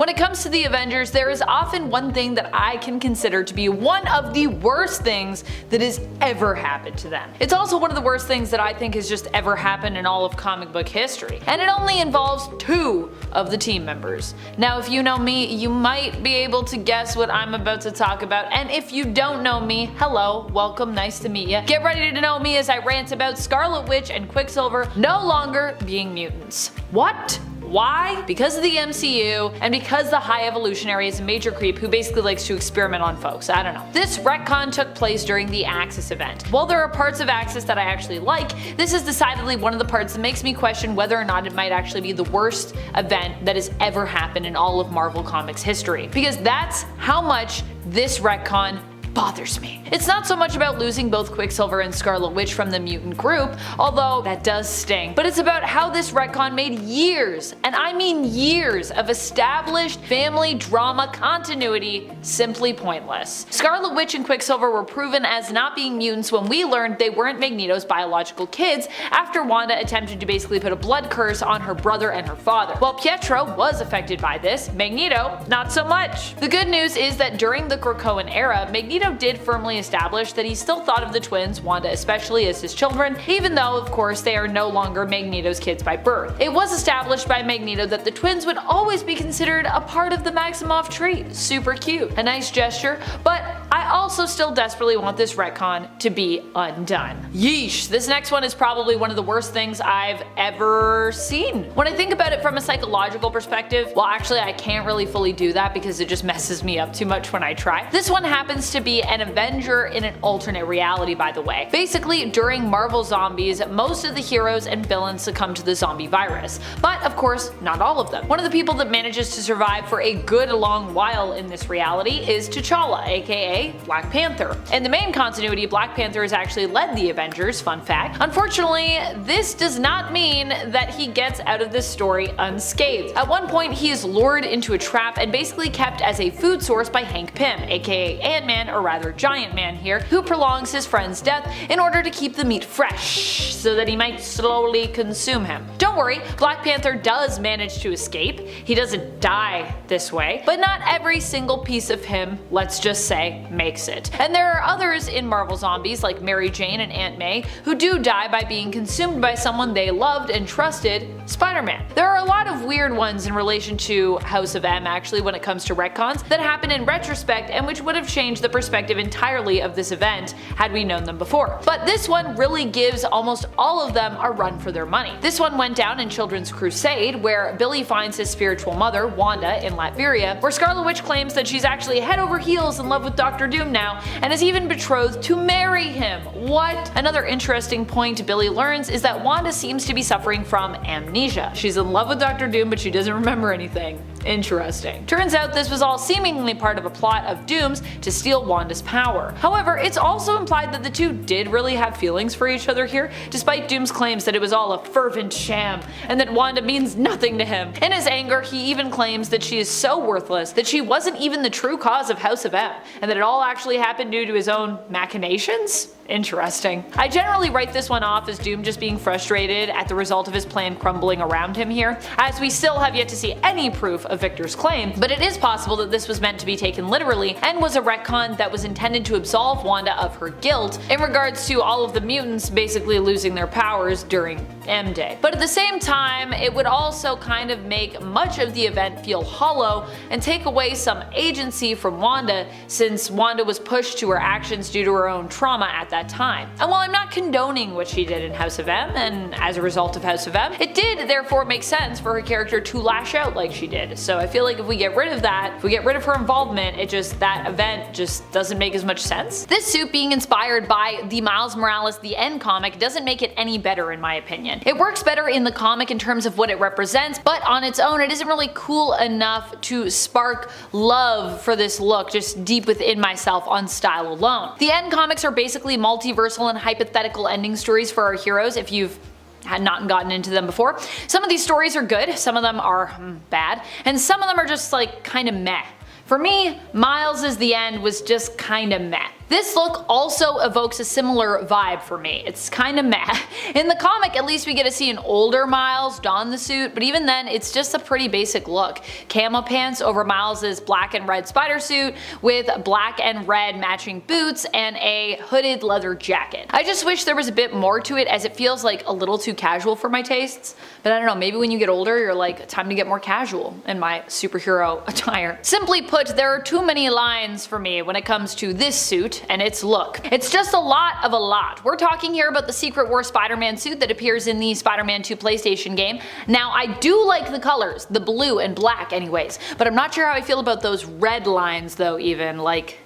When it comes to the Avengers, there is often one thing that I can consider to be one of the worst things that has ever happened to them. It's also one of the worst things that I think has just ever happened in all of comic book history, and it only involves two of the team members. Now if you know me, you might be able to guess what I'm about to talk about, and if you don't know me, hello, welcome, nice to meet you. Get ready to know me as I rant about Scarlet Witch and Quicksilver no longer being mutants. What? Why? Because of the MCU, and because the High Evolutionary is a major creep who basically likes to experiment on folks. I don't know. This retcon took place during the Axis event. While there are parts of Axis that I actually like, this is decidedly one of the parts that makes me question whether or not it might actually be the worst event that has ever happened in all of Marvel Comics history. Because that's how much this retcon bothers me. It's not so much about losing both Quicksilver and Scarlet Witch from the mutant group, although that does sting, but it's about how this retcon made years, and I mean years, of established family drama continuity simply pointless. Scarlet Witch and Quicksilver were proven as not being mutants when we learned they weren't Magneto's biological kids after Wanda attempted to basically put a blood curse on her brother and her father. While Pietro was affected by this, Magneto not so much. The good news is that during the Krakoan era, Magneto did firmly establish that he still thought of the twins, Wanda especially, as his children, even though of course they are no longer Magneto's kids by birth. It was established by Magneto that the twins would always be considered a part of the Maximoff tree. Super cute. A nice gesture, but I also still desperately want this retcon to be undone. Yeesh, this next one is probably one of the worst things I've ever seen. When I think about it from a psychological perspective, well actually I can't really fully do that because it just messes me up too much when I try. This one happens to be an Avenger in an alternate reality, by the way. Basically, during Marvel Zombies, most of the heroes and villains succumb to the zombie virus, but of course not all of them. One of the people that manages to survive for a good long while in this reality is T'Challa, aka Black Panther. In the main continuity, Black Panther has actually led the Avengers, fun fact. Unfortunately, this does not mean that he gets out of this story unscathed. At one point, he is lured into a trap and basically kept as a food source by Hank Pym, aka Ant-Man, or rather Giant Man here, who prolongs his friend's death in order to keep the meat fresh, so that he might slowly consume him. Don't worry, Black Panther does manage to escape. He doesn't die this way, but not every single piece of him, let's just say, makes it. And there are others in Marvel Zombies like Mary Jane and Aunt May who do die by being consumed by someone they loved and trusted, Spider-Man. There are a lot of weird ones in relation to House of M actually when it comes to retcons that happen in retrospect and which would have changed the perspective entirely of this event had we known them before. But this one really gives almost all of them a run for their money. This one went down in Children's Crusade, where Billy finds his spiritual mother, Wanda, in Latveria, where Scarlet Witch claims that she's actually head over heels in love with Dr. Doom now, and is even betrothed to marry him. What? Another interesting point Billy learns is that Wanda seems to be suffering from amnesia. She's in love with Dr. Doom, but she doesn't remember anything. Interesting. Turns out this was all seemingly part of a plot of Doom's to steal Wanda's power. However, it's also implied that the two did really have feelings for each other here, despite Doom's claims that it was all a fervent sham, and that Wanda means nothing to him. In his anger, he even claims that she is so worthless that she wasn't even the true cause of House of M, and that it all actually happened due to his own machinations? Interesting. I generally write this one off as Doom just being frustrated at the result of his plan crumbling around him here, as we still have yet to see any proof of Victor's claim, but it is possible that this was meant to be taken literally and was a retcon that was intended to absolve Wanda of her guilt in regards to all of the mutants basically losing their powers during M-Day. But at the same time, it would also kind of make much of the event feel hollow and take away some agency from Wanda, since Wanda was pushed to her actions due to her own trauma at that time. And while I'm not condoning what she did in House of M, and as a result of House of M, it did therefore make sense for her character to lash out like she did. So I feel like if we get rid of that, if we get rid of her involvement, that event just doesn't make as much sense. This suit being inspired by the Miles Morales The End comic doesn't make it any better in my opinion. It works better in the comic in terms of what it represents, but on its own it isn't really cool enough to spark love for this look just deep within myself on style alone. The End comics are basically multiversal and hypothetical ending stories for our heroes if you've had not gotten into them before. Some of these stories are good, some of them are bad, and some of them are just like kinda meh. For me, Miles' The End was just kinda meh. This look also evokes a similar vibe for me. It's kind of meh. In the comic, at least we get to see an older Miles don the suit, but even then it's just a pretty basic look. Camo pants over Miles's black and red spider suit with black and red matching boots and a hooded leather jacket. I just wish there was a bit more to it, as it feels like a little too casual for my tastes, but I don't know, maybe when you get older you're like, time to get more casual in my superhero attire. Simply put, there are too many lines for me when it comes to this suit and its look. It's just a lot of a lot. We're talking here about the Secret War Spider-Man suit that appears in the Spider-Man 2 PlayStation game. Now I do like the colors, the blue and black anyways, but I'm not sure how I feel about those red lines though even, like,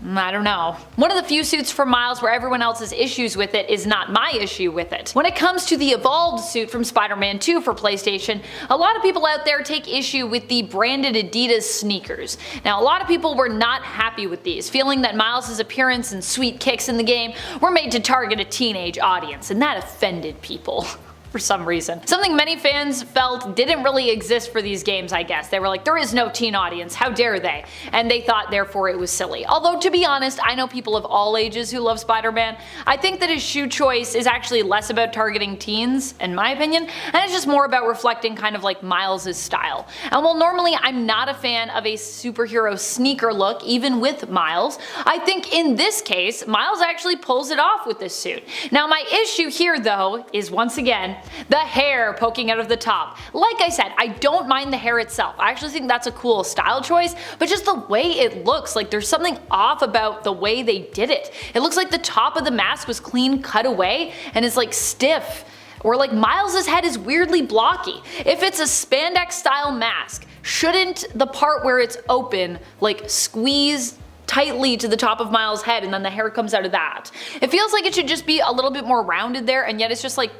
I don't know. One of the few suits from Miles where everyone else's issues with it is not my issue with it. When it comes to the evolved suit from Spider-Man 2 for PlayStation, a lot of people out there take issue with the branded Adidas sneakers. Now a lot of people were not happy with these, feeling that Miles' appearance and sweet kicks in the game were made to target a teenage audience, and that offended people. For some reason. Something many fans felt didn't really exist for these games, I guess. They were like, there is no teen audience, how dare they? And they thought therefore it was silly. Although to be honest, I know people of all ages who love Spider-Man. I think that his shoe choice is actually less about targeting teens, in my opinion, and it's just more about reflecting kind of like Miles' style. And while normally I'm not a fan of a superhero sneaker look, even with Miles, I think in this case, Miles actually pulls it off with this suit. Now my issue here though is once again, the hair poking out of the top. Like I said, I don't mind the hair itself. I actually think that's a cool style choice, but just the way it looks, like there's something off about the way they did it. It looks like the top of the mask was clean cut away and is like stiff. Or like Miles' head is weirdly blocky. If it's a spandex style mask, shouldn't the part where it's open like squeeze tightly to the top of Miles' head and then the hair comes out of that? It feels like it should just be a little bit more rounded there, and yet it's just like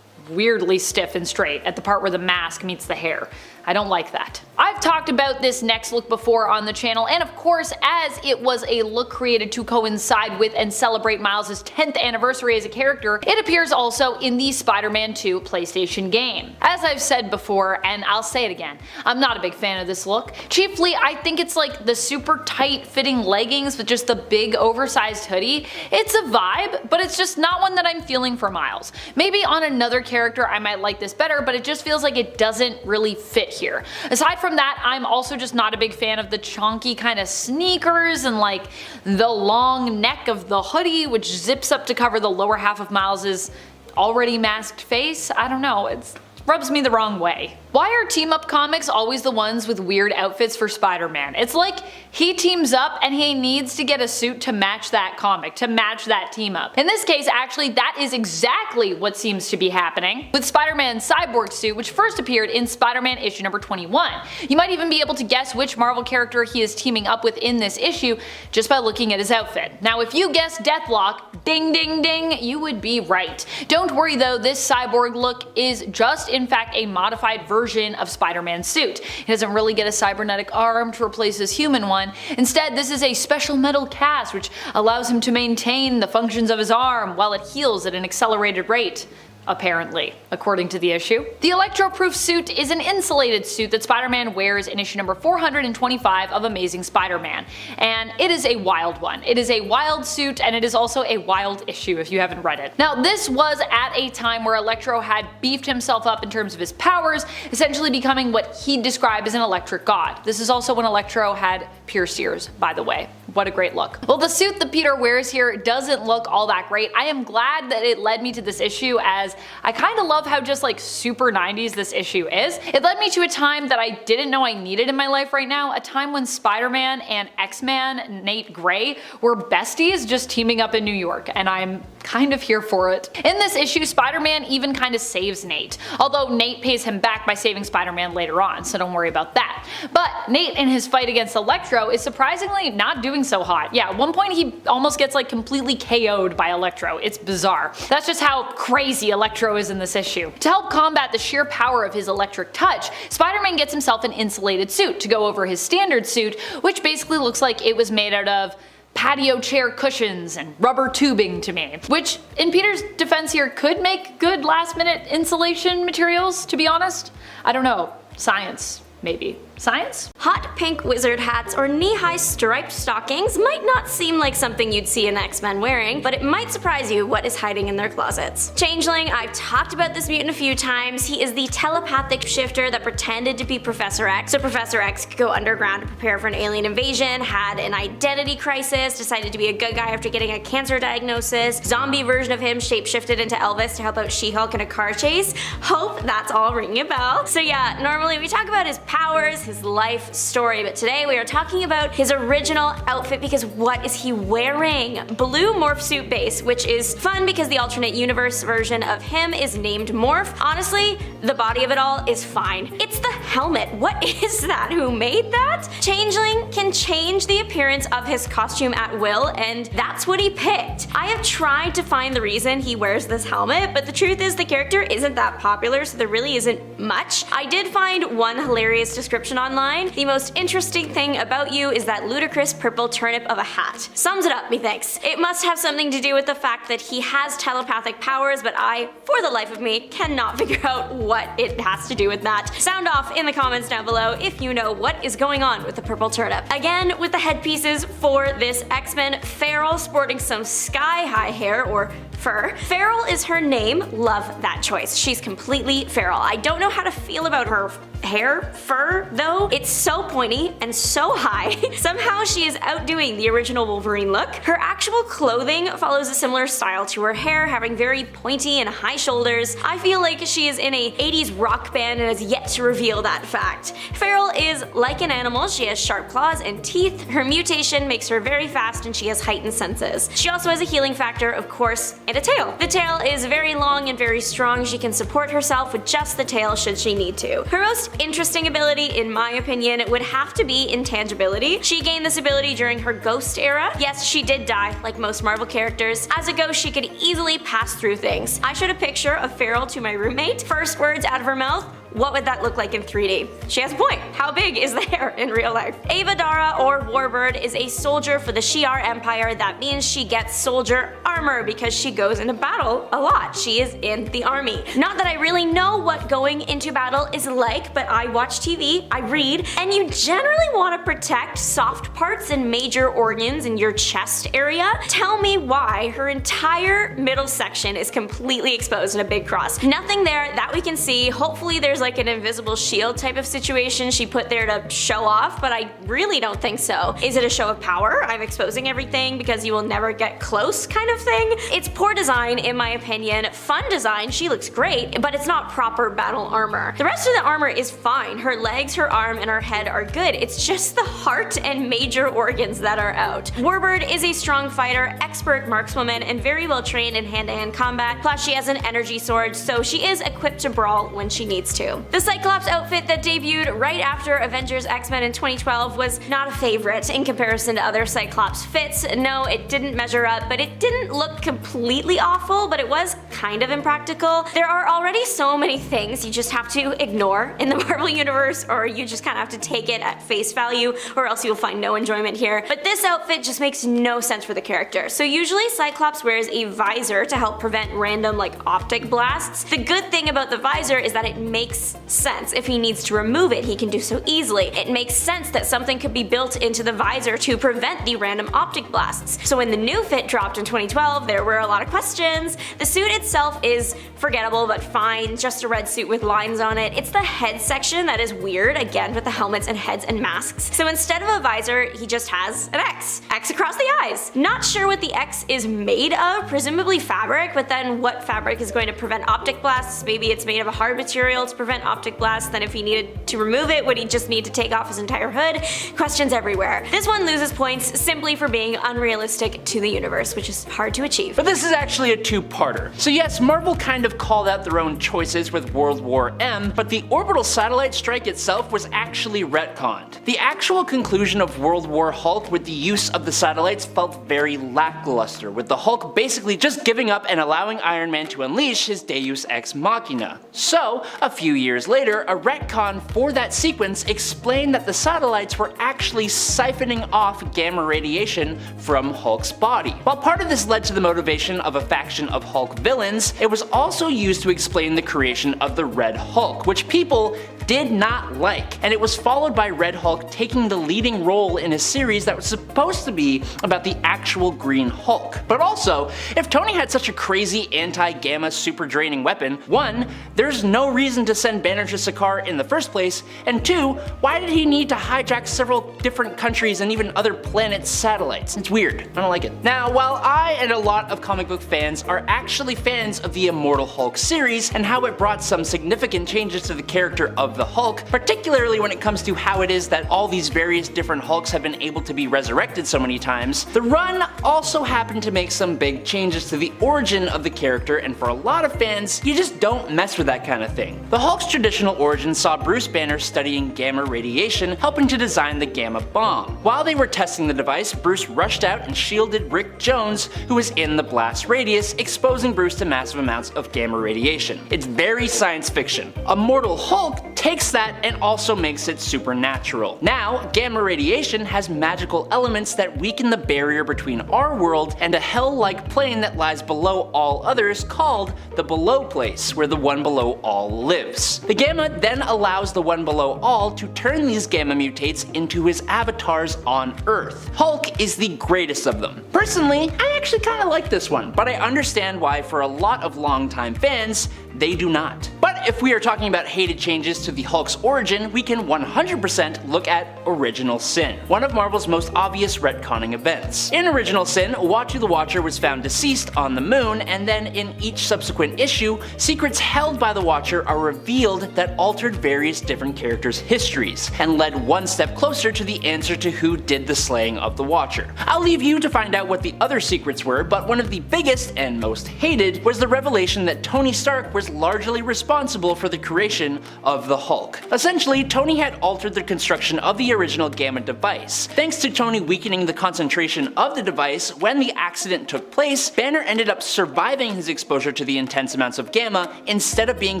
weirdly stiff and straight at the part where the mask meets the hair. I don't like that. I've talked about this next look before on the channel, and of course, as it was a look created to coincide with and celebrate Miles' 10th anniversary as a character, it appears also in the Spider-Man 2 PlayStation game. As I've said before, and I'll say it again, I'm not a big fan of this look. Chiefly, I think it's like the super tight fitting leggings with just the big oversized hoodie. It's a vibe, but it's just not one that I'm feeling for Miles. Maybe on another character I might like this better, but it just feels like it doesn't really fit here. Aside from that, I'm also just not a big fan of the chonky kind of sneakers and like the long neck of the hoodie, which zips up to cover the lower half of Miles's already masked face. I don't know, it rubs me the wrong way. Why are team-up comics always the ones with weird outfits for Spider-Man? It's like he teams up and he needs to get a suit to match that comic, to match that team-up. In this case, actually, that is exactly what seems to be happening with Spider-Man's cyborg suit, which first appeared in Spider-Man issue number 21. You might even be able to guess which Marvel character he is teaming up with in this issue just by looking at his outfit. Now, if you guessed Deathlock, ding ding ding, you would be right. Don't worry though, this cyborg look is just in fact a modified version of Spider-Man's suit. He doesn't really get a cybernetic arm to replace his human one. Instead, this is a special metal cast which allows him to maintain the functions of his arm while it heals at an accelerated rate. Apparently, according to the issue. The Electro-proof suit is an insulated suit that Spider-Man wears in issue number 425 of Amazing Spider-Man, and it is a wild one. It is a wild suit, and it is also a wild issue if you haven't read it. Now, this was at a time where Electro had beefed himself up in terms of his powers, essentially becoming what he described as an electric god. This is also when Electro had pierced ears, by the way. What a great look. Well, the suit that Peter wears here doesn't look all that great. I am glad that it led me to this issue, as I kind of love how just like super 90s this issue is. It led me to a time that I didn't know I needed in my life right now, a time when Spider-Man and X-Man Nate Gray were besties just teaming up in New York, and I'm kind of here for it. In this issue, Spider-Man even kind of saves Nate, although Nate pays him back by saving Spider-Man later on, so don't worry about that. But Nate in his fight against Electro is surprisingly not doing so hot. Yeah, at one point he almost gets like completely KO'd by Electro. It's bizarre. That's just how crazy Electro is in this issue. To help combat the sheer power of his electric touch, Spider-Man gets himself an insulated suit to go over his standard suit, which basically looks like it was made out of patio chair cushions and rubber tubing to me. Which, in Peter's defense here, could make good last minute insulation materials, to be honest. I don't know. Science. Maybe. Science? Hot pink wizard hats or knee-high striped stockings might not seem like something you'd see an X-Men wearing, but it might surprise you what is hiding in their closets. Changeling, I've talked about this mutant a few times. He is the telepathic shifter that pretended to be Professor X, so Professor X could go underground to prepare for an alien invasion, had an identity crisis, decided to be a good guy after getting a cancer diagnosis, zombie version of him shapeshifted into Elvis to help out She-Hulk in a car chase. Hope that's all ringing a bell. So yeah, normally we talk about his powers, his life story, but today we are talking about his original outfit because what is he wearing? Blue morph suit base, which is fun because the alternate universe version of him is named Morph. Honestly, the body of it all is fine. It's the helmet. What is that? Who made that? Changeling can change the appearance of his costume at will, and that's what he picked. I have tried to find the reason he wears this helmet, but the truth is the character isn't that popular, so there really isn't much. I did find one hilarious description online. The most interesting thing about you is that ludicrous purple turnip of a hat. Sums it up, methinks. It must have something to do with the fact that he has telepathic powers, but I, for the life of me, cannot figure out what it has to do with that. Sound off in the comments down below if you know what is going on with the purple turnip. Again, with the headpieces for this X-Men, Feral sporting some sky-high hair, or fur. Feral is her name. Love that choice. She's completely feral. I don't know how to feel about her hair, fur, though. It's so pointy and so high. Somehow she is outdoing the original Wolverine look. Her actual clothing follows a similar style to her hair, having very pointy and high shoulders. I feel like she is in a 80s rock band and has yet to reveal that fact. Feral is like an animal. She has sharp claws and teeth. Her mutation makes her very fast and she has heightened senses. She also has a healing factor, of course, and a tail. The tail is very long and very strong. She can support herself with just the tail should she need to. Her most interesting ability, in my opinion, would have to be intangibility. She gained this ability during her ghost era. Yes, she did die, like most Marvel characters. As a ghost, she could easily pass through things. I showed a picture of Feral to my roommate. First words out of her mouth, what would that look like in 3D? She has a point. How big is the hair in real life? Ava Dara, or Warbird, is a soldier for the Shi'ar Empire. That means she gets soldier armor because she goes into battle a lot. She is in the army. Not that I really know what going into battle is like, but I watch TV, I read, and you generally want to protect soft parts and major organs in your chest area. Tell me why her entire middle section is completely exposed in a big cross. Nothing there that we can see. Hopefully there's like an invisible shield type of situation she put there to show off, but I really don't think so. Is it a show of power? I'm exposing everything because you will never get close kind of thing? It's poor design in my opinion. Fun design, she looks great, but it's not proper battle armor. The rest of the armor is fine. Her legs, her arm, and her head are good. It's just the heart and major organs that are out. Warbird is a strong fighter, expert markswoman, and very well trained in hand-to-hand combat, plus she has an energy sword, so she is equipped to brawl when she needs to. The Cyclops outfit that debuted right after Avengers X-Men in 2012 was not a favorite in comparison to other Cyclops fits. No, it didn't measure up, but it didn't look completely awful, but it was kind of impractical. There are already so many things you just have to ignore in the Marvel Universe, or you just kind of have to take it at face value, or else you'll find no enjoyment here. But this outfit just makes no sense for the character. So usually Cyclops wears a visor to help prevent random like optic blasts. The good thing about the visor is that it makes sense. If he needs to remove it, he can do so easily. It makes sense that something could be built into the visor to prevent the random optic blasts. So when the new fit dropped in 2012, there were a lot of questions. The suit itself is forgettable but fine, just a red suit with lines on it. It's the head section that is weird, again with the helmets and heads and masks. So instead of a visor, he just has an X. X across the eyes. Not sure what the X is made of, presumably fabric, but then what fabric is going to prevent optic blasts? Maybe it's made of a hard material to prevent optic blasts, then if he needed to remove it, would he just need to take off his entire hood? Questions everywhere. This one loses points simply for being unrealistic to the universe, which is hard to achieve. But this is actually a two-parter. So yes, Marvel kind of called out their own choices with World War M, but the orbital satellite strike itself was actually retconned. The actual conclusion of World War Hulk with the use of the satellites felt very lackluster, with the Hulk basically just giving up and allowing Iron Man to unleash his Deus Ex Machina. So, a few years later, a retcon for that sequence explained that the satellites were actually siphoning off gamma radiation from Hulk's body. While part of this led to the motivation of a faction of Hulk villains, it was also used to explain the creation of the Red Hulk, which people did not like, and it was followed by Red Hulk taking the leading role in a series that was supposed to be about the actual Green Hulk. But also, if Tony had such a crazy anti-gamma super draining weapon, 1, there's no reason to send Banner to Sakaar in the first place, and 2, why did he need to hijack several different countries and even other planets' satellites? It's weird. I don't like it. Now, while I and a lot of comic book fans are actually fans of the Immortal Hulk series and how it brought some significant changes to the character of the Hulk, particularly when it comes to how it is that all these various different Hulks have been able to be resurrected so many times, the run also happened to make some big changes to the origin of the character, and for a lot of fans, you just don't mess with that kind of thing. The Hulk's traditional origin saw Bruce Banner studying gamma radiation, helping to design the gamma bomb. While they were testing the device, Bruce rushed out and shielded Rick Jones, who was in the blast radius, exposing Bruce to massive amounts of gamma radiation. It's very science fiction. Immortal Hulk takes that and also makes it supernatural. Now, gamma radiation has magical elements that weaken the barrier between our world and a hell-like plane that lies below all others called the Below Place, where the One Below All lives. The gamma then allows the One Below All to turn these gamma mutates into his avatars on Earth. Hulk is the greatest of them. Personally, I actually kinda like this one, but I understand why for a lot of longtime fans, they do not. But if we are talking about hated changes to the Hulk's origin, we can 100% look at Original Sin, one of Marvel's most obvious retconning events. In Original Sin, Uatu the Watcher was found deceased on the moon, and then in each subsequent issue, secrets held by the Watcher are revealed that altered various different characters' histories, and led one step closer to the answer to who did the slaying of the Watcher. I'll leave you to find out what the other secrets were, but one of the biggest and most hated was the revelation that Tony Stark was largely responsible for the creation of the Hulk. Essentially, Tony had altered the construction of the original gamma device. Thanks to Tony weakening the concentration of the device, when the accident took place, Banner ended up surviving his exposure to the intense amounts of gamma instead of being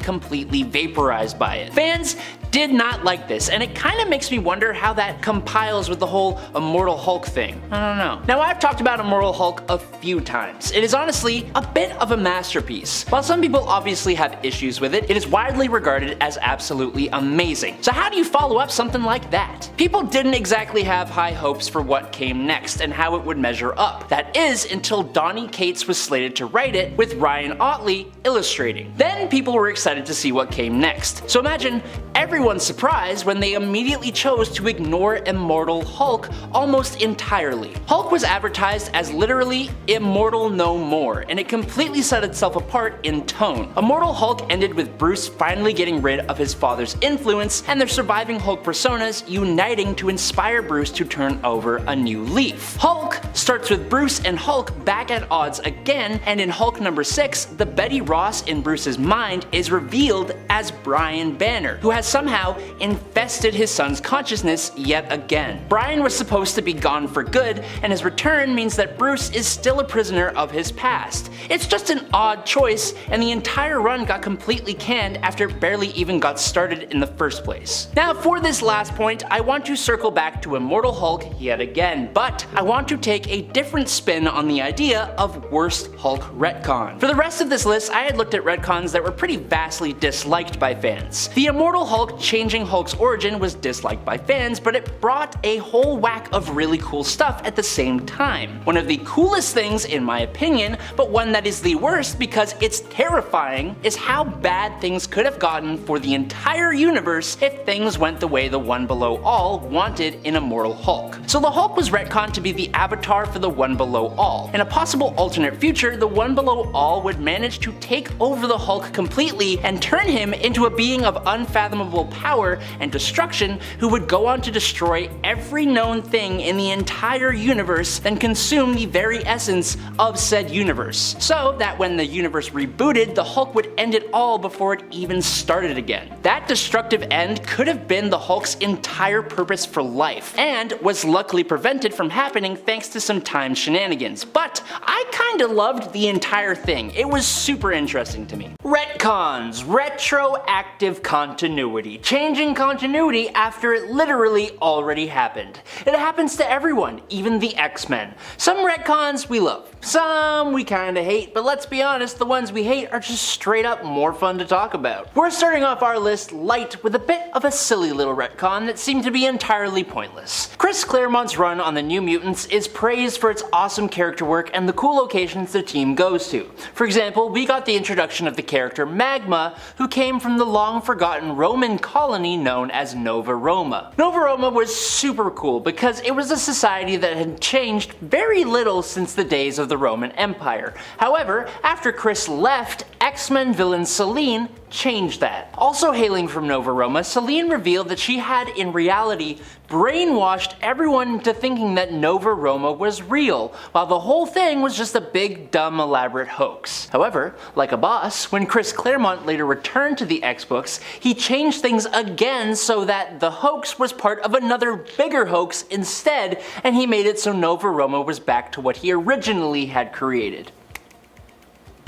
completely vaporized by it. Fans did not like this, and it kinda makes me wonder how that compiles with the whole Immortal Hulk thing. I don't know. Now, I've talked about Immortal Hulk a few times. It is honestly a bit of a masterpiece. While some people obviously have issues with it, it is widely regarded as absolutely amazing. So how do you follow up something like that? People didn't exactly have high hopes for what came next and how it would measure up. That is until Donny Cates was slated to write it, with Ryan Ottley illustrating. Then people were excited to see what came next. So imagine everyone's surprise when they immediately chose to ignore Immortal Hulk almost entirely. Hulk was advertised as literally immortal no more, and it completely set itself apart in tone. Immortal Hulk ended with Bruce finally getting rid of his father's influence, and their surviving Hulk personas uniting to inspire Bruce to turn over a new leaf. Hulk starts with Bruce and Hulk back at odds again, and in Hulk number 6, the Betty Ross in Bruce's mind is revealed as Brian Banner, who has somehow infested his son's consciousness yet again. Brian was supposed to be gone for good, and his return means that Bruce is still a prisoner of his past. It's just an odd choice, and the entire run got completely canned after it barely even got started in the first place. Now, for this last point, I want to circle back to Immortal Hulk yet again, but I want to take a different spin on the idea of worst Hulk retcon. For the rest of this list, I had looked at retcons that were pretty vastly disliked by fans. The Immortal Hulk changing Hulk's origin was disliked by fans, but it brought a whole whack of really cool stuff at the same time. One of the coolest things, in my opinion, but one that is the worst because it's terrifying, is how bad things could have gotten for the entire universe if things went the way the One Below All wanted in Immortal Hulk. So the Hulk was retconned to be the avatar for the One Below All. In a possible alternate future, the One Below All would manage to take over the Hulk completely and turn him into a being of unfathomable power and destruction who would go on to destroy every known thing in the entire universe, then consume the very essence of said universe. So that when the universe rebooted, the Hulk would end it all before it even started again. That destructive end could have been the Hulk's entire purpose for life, and was luckily prevented from happening thanks to some time shenanigans. But I kinda loved the entire thing. It was super interesting to me. Retcons, retroactive continuity, changing continuity after it literally already happened. It happens to everyone, even the X-Men. Some retcons we love, some we kinda hate, but let's be honest, the ones we hate are just straight up more fun to talk about. We're starting off our list light with a bit of a silly little retcon that seemed to be entirely pointless. Chris Claremont's run on the New Mutants is praised for its awesome character work and the cool locations the team goes to. For example, we got the introduction of the character Magma, who came from the long-forgotten Roman colony known as Nova Roma. Nova Roma was super cool because it was a society that had changed very little since the days of the Roman Empire. However, after Chris left, X-Men villain Selene changed that. Also hailing from Nova Roma, Selene revealed that she had in reality brainwashed everyone into thinking that Nova Roma was real, while the whole thing was just a big, dumb, elaborate hoax. However, like a boss, when Chris Claremont later returned to the X-Books, he changed things again so that the hoax was part of another bigger hoax instead, and he made it so Nova Roma was back to what he originally had created.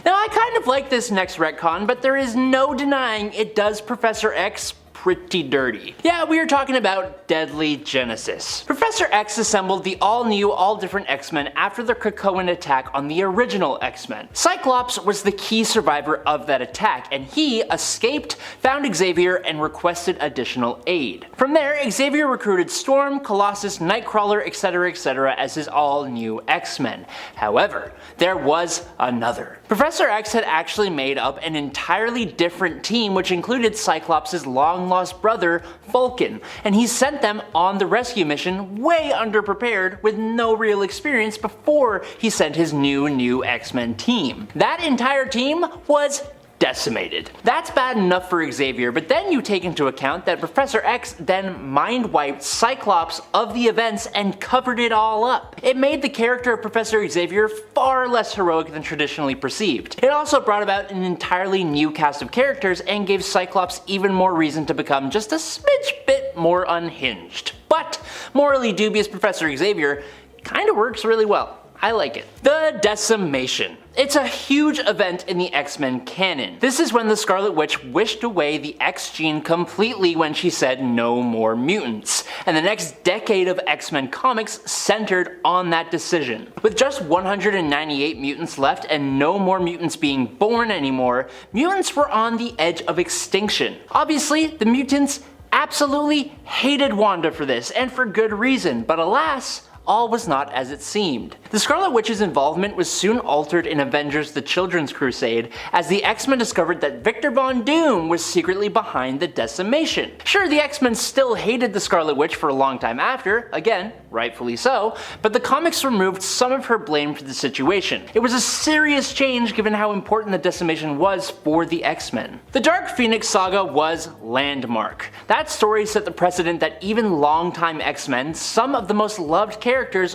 Now I kind of like this next retcon, but there is no denying it does Professor X pretty dirty. Yeah, we are talking about Deadly Genesis. Professor X assembled the all-new, all-different X-Men after the Krakoan attack on the original X-Men. Cyclops was the key survivor of that attack, and he escaped, found Xavier, and requested additional aid. From there, Xavier recruited Storm, Colossus, Nightcrawler, etc. as his all-new X-Men. However, there was another. Professor X had actually made up an entirely different team which included Cyclops' long-lost brother, Vulcan, and he sent them on the rescue mission way underprepared with no real experience before he sent his new X-Men team. That entire team was decimated. That's bad enough for Xavier, but then you take into account that Professor X then mind-wiped Cyclops of the events and covered it all up. It made the character of Professor Xavier far less heroic than traditionally perceived. It also brought about an entirely new cast of characters and gave Cyclops even more reason to become just a smidge bit more unhinged. But morally dubious Professor Xavier kinda works really well. I like it. The Decimation. It's a huge event in the X-Men canon. This is when the Scarlet Witch wished away the X gene completely when she said no more mutants, and the next decade of X-Men comics centered on that decision. With just 198 mutants left and no more mutants being born anymore, mutants were on the edge of extinction. Obviously, the mutants absolutely hated Wanda for this, and for good reason, but alas, all was not as it seemed. The Scarlet Witch's involvement was soon altered in Avengers The Children's Crusade as the X-Men discovered that Victor Von Doom was secretly behind the Decimation. Sure, the X-Men still hated the Scarlet Witch for a long time after, again, rightfully so, but the comics removed some of her blame for the situation. It was a serious change given how important the Decimation was for the X-Men. The Dark Phoenix saga was landmark. That story set the precedent that even longtime X-Men, some of the most loved characters,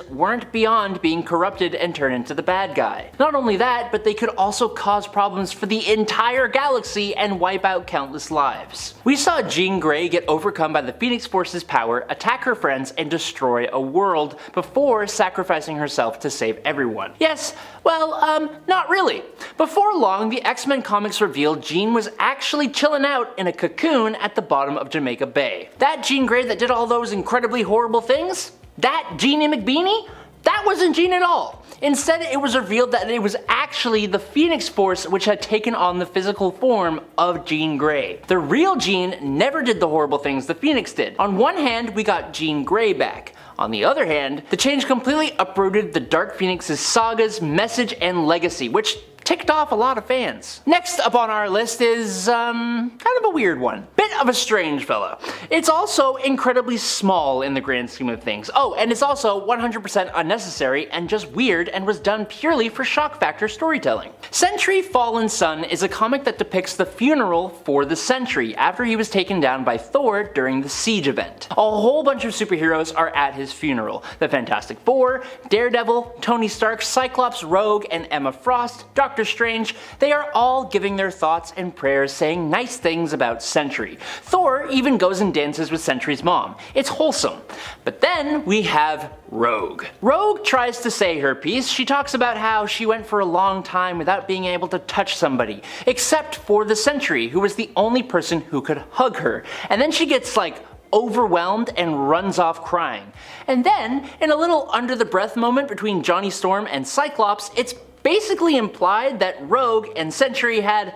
weren't beyond being corrupted and turned into the bad guy. Not only that, but they could also cause problems for the entire galaxy and wipe out countless lives. We saw Jean Grey get overcome by the Phoenix Force's power, attack her friends, and destroy a world before sacrificing herself to save everyone. Yes, well, not really. Before long, the X-Men comics revealed Jean was actually chilling out in a cocoon at the bottom of Jamaica Bay. That Jean Grey that did all those incredibly horrible things? That Jeannie McBeanie? That wasn't Jean at all. Instead, it was revealed that it was actually the Phoenix Force which had taken on the physical form of Jean Grey. The real Jean never did the horrible things the Phoenix did. On one hand, we got Jean Grey back. On the other hand, the change completely uprooted the Dark Phoenix's saga's message and legacy, which ticked off a lot of fans. Next up on our list is, kind of a weird one. Bit of a strange fellow. It's also incredibly small in the grand scheme of things. Oh, and it's also 100% unnecessary and just weird and was done purely for shock factor storytelling. Sentry Fallen Sun is a comic that depicts the funeral for the Sentry after he was taken down by Thor during the Siege event. A whole bunch of superheroes are at his funeral. The Fantastic Four, Daredevil, Tony Stark, Cyclops, Rogue, and Emma Frost, Doctor Strange, they are all giving their thoughts and prayers saying nice things about Sentry. Thor even goes and dances with Sentry's mom. It's wholesome. But then we have Rogue. Rogue tries to say her piece. She talks about how she went for a long time without being able to touch somebody, except for the Sentry, who was the only person who could hug her. And then she gets like overwhelmed and runs off crying. And then, in a little under the breath moment between Johnny Storm and Cyclops, it's basically implied that Rogue and Sentry had,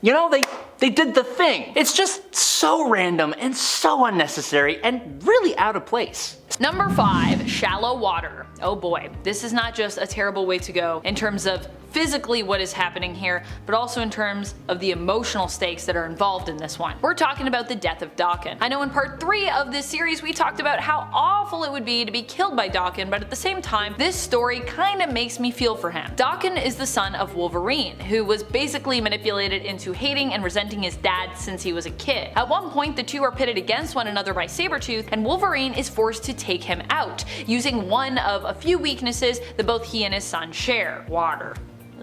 you know, they did the thing. It's just so random and so unnecessary and really out of place. Number 5, shallow water. Oh boy, this is not just a terrible way to go in terms of physically what is happening here, but also in terms of the emotional stakes that are involved in this one. We're talking about the death of Daken. I know in part 3 of this series we talked about how awful it would be to be killed by Daken, but at the same time, this story kinda makes me feel for him. Daken is the son of Wolverine, who was basically manipulated into hating and resenting his dad since he was a kid. At one point, the two are pitted against one another by Sabretooth, and Wolverine is forced to take him out, using one of a few weaknesses that both he and his son share: water.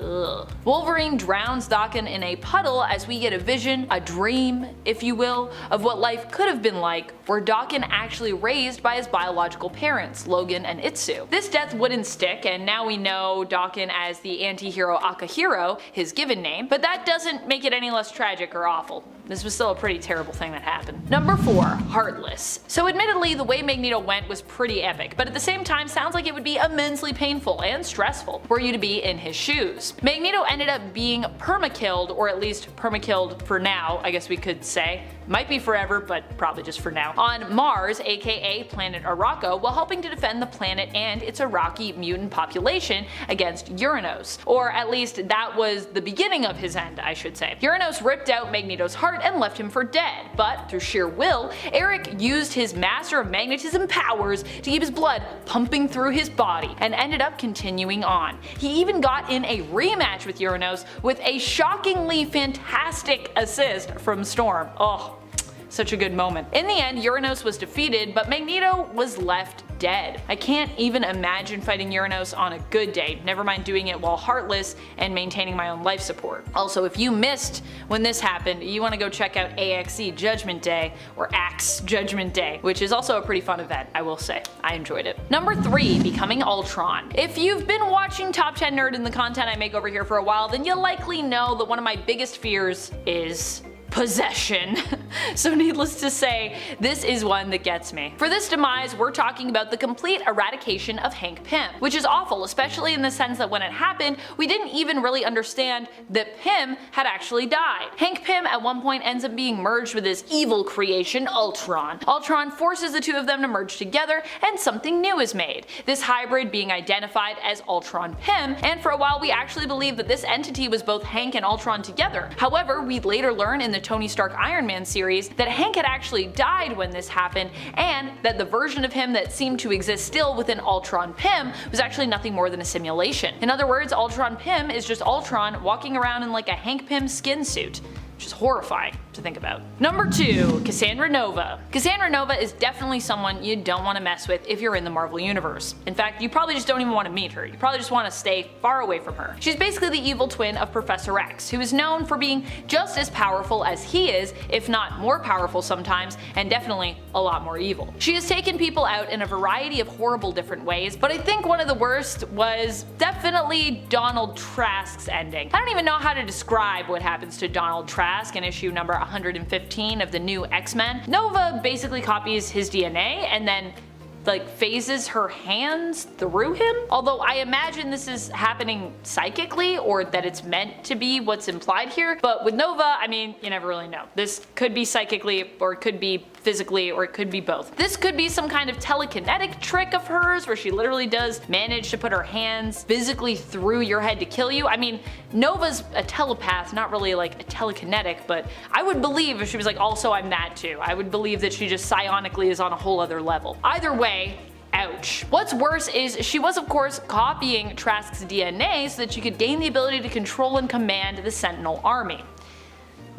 Ugh. Wolverine drowns Daken in a puddle as we get a vision, a dream, if you will, of what life could have been like were Daken actually raised by his biological parents, Logan and Itsu. This death wouldn't stick, and now we know Daken as the anti-hero Akahiro, his given name, but that doesn't make it any less tragic or awful. This was still a pretty terrible thing that happened. Number 4, Heartless. So admittedly, the way Magneto went was pretty epic, but at the same time sounds like it would be immensely painful and stressful were you to be in his shoes. Magneto ended up being perma-killed, or at least perma-killed for now, I guess we could say. Might be forever, but probably just for now. On Mars, aka planet Arakko, while helping to defend the planet and its Iraqi mutant population against Uranos. Or at least that was the beginning of his end, I should say. Uranos ripped out Magneto's heart and left him for dead, but through sheer will, Eric used his Master of Magnetism powers to keep his blood pumping through his body, and ended up continuing on. He even got in a rematch with Uranos with a shockingly fantastic assist from Storm. Oh, such a good moment. In the end, Uranos was defeated, but Magneto was left dead. I can't even imagine fighting Uranos on a good day, never mind doing it while heartless and maintaining my own life support. Also, if you missed when this happened, you want to go check out AXE Judgment Day, or Axe Judgment Day, which is also a pretty fun event, I will say. I enjoyed it. Number 3, Becoming Ultron. If you've been watching Top 10 Nerd and the content I make over here for a while, then you likely know that one of my biggest fears is possession. So needless to say, this is one that gets me. For this demise, we're talking about the complete eradication of Hank Pym, which is awful, especially in the sense that when it happened, we didn't even really understand that Pym had actually died. Hank Pym at one point ends up being merged with his evil creation, Ultron. Ultron forces the two of them to merge together, and something new is made, this hybrid being identified as Ultron Pym, and for a while we actually believed that this entity was both Hank and Ultron together. However, we later learn in the Tony Stark Iron Man series that Hank had actually died when this happened, and that the version of him that seemed to exist still within Ultron Pym was actually nothing more than a simulation. In other words, Ultron Pym is just Ultron walking around in like a Hank Pym skin suit. Which is horrifying to think about. Number 2, Cassandra Nova. Cassandra Nova is definitely someone you don't want to mess with if you're in the Marvel Universe. In fact, you probably just don't even want to meet her. You probably just want to stay far away from her. She's basically the evil twin of Professor X, who is known for being just as powerful as he is, if not more powerful sometimes, and definitely a lot more evil. She has taken people out in a variety of horrible different ways, but I think one of the worst was definitely Donald Trask's ending. I don't even know how to describe what happens to Donald Trask in issue number 115 of the new X-Men. Nova basically copies his DNA and then like phases her hands through him. Although I imagine this is happening psychically, or that it's meant to be what's implied here. But with Nova, I mean, you never really know. This could be psychically, or it could be physically, or it could be both. This could be some kind of telekinetic trick of hers where she literally does manage to put her hands physically through your head to kill you. I mean, Nova's a telepath, not really like a telekinetic, but I would believe if she was like, also I'm that too. I would believe that she just psionically is on a whole other level. Either way, ouch. What's worse is she was of course copying Trask's DNA so that she could gain the ability to control and command the Sentinel army.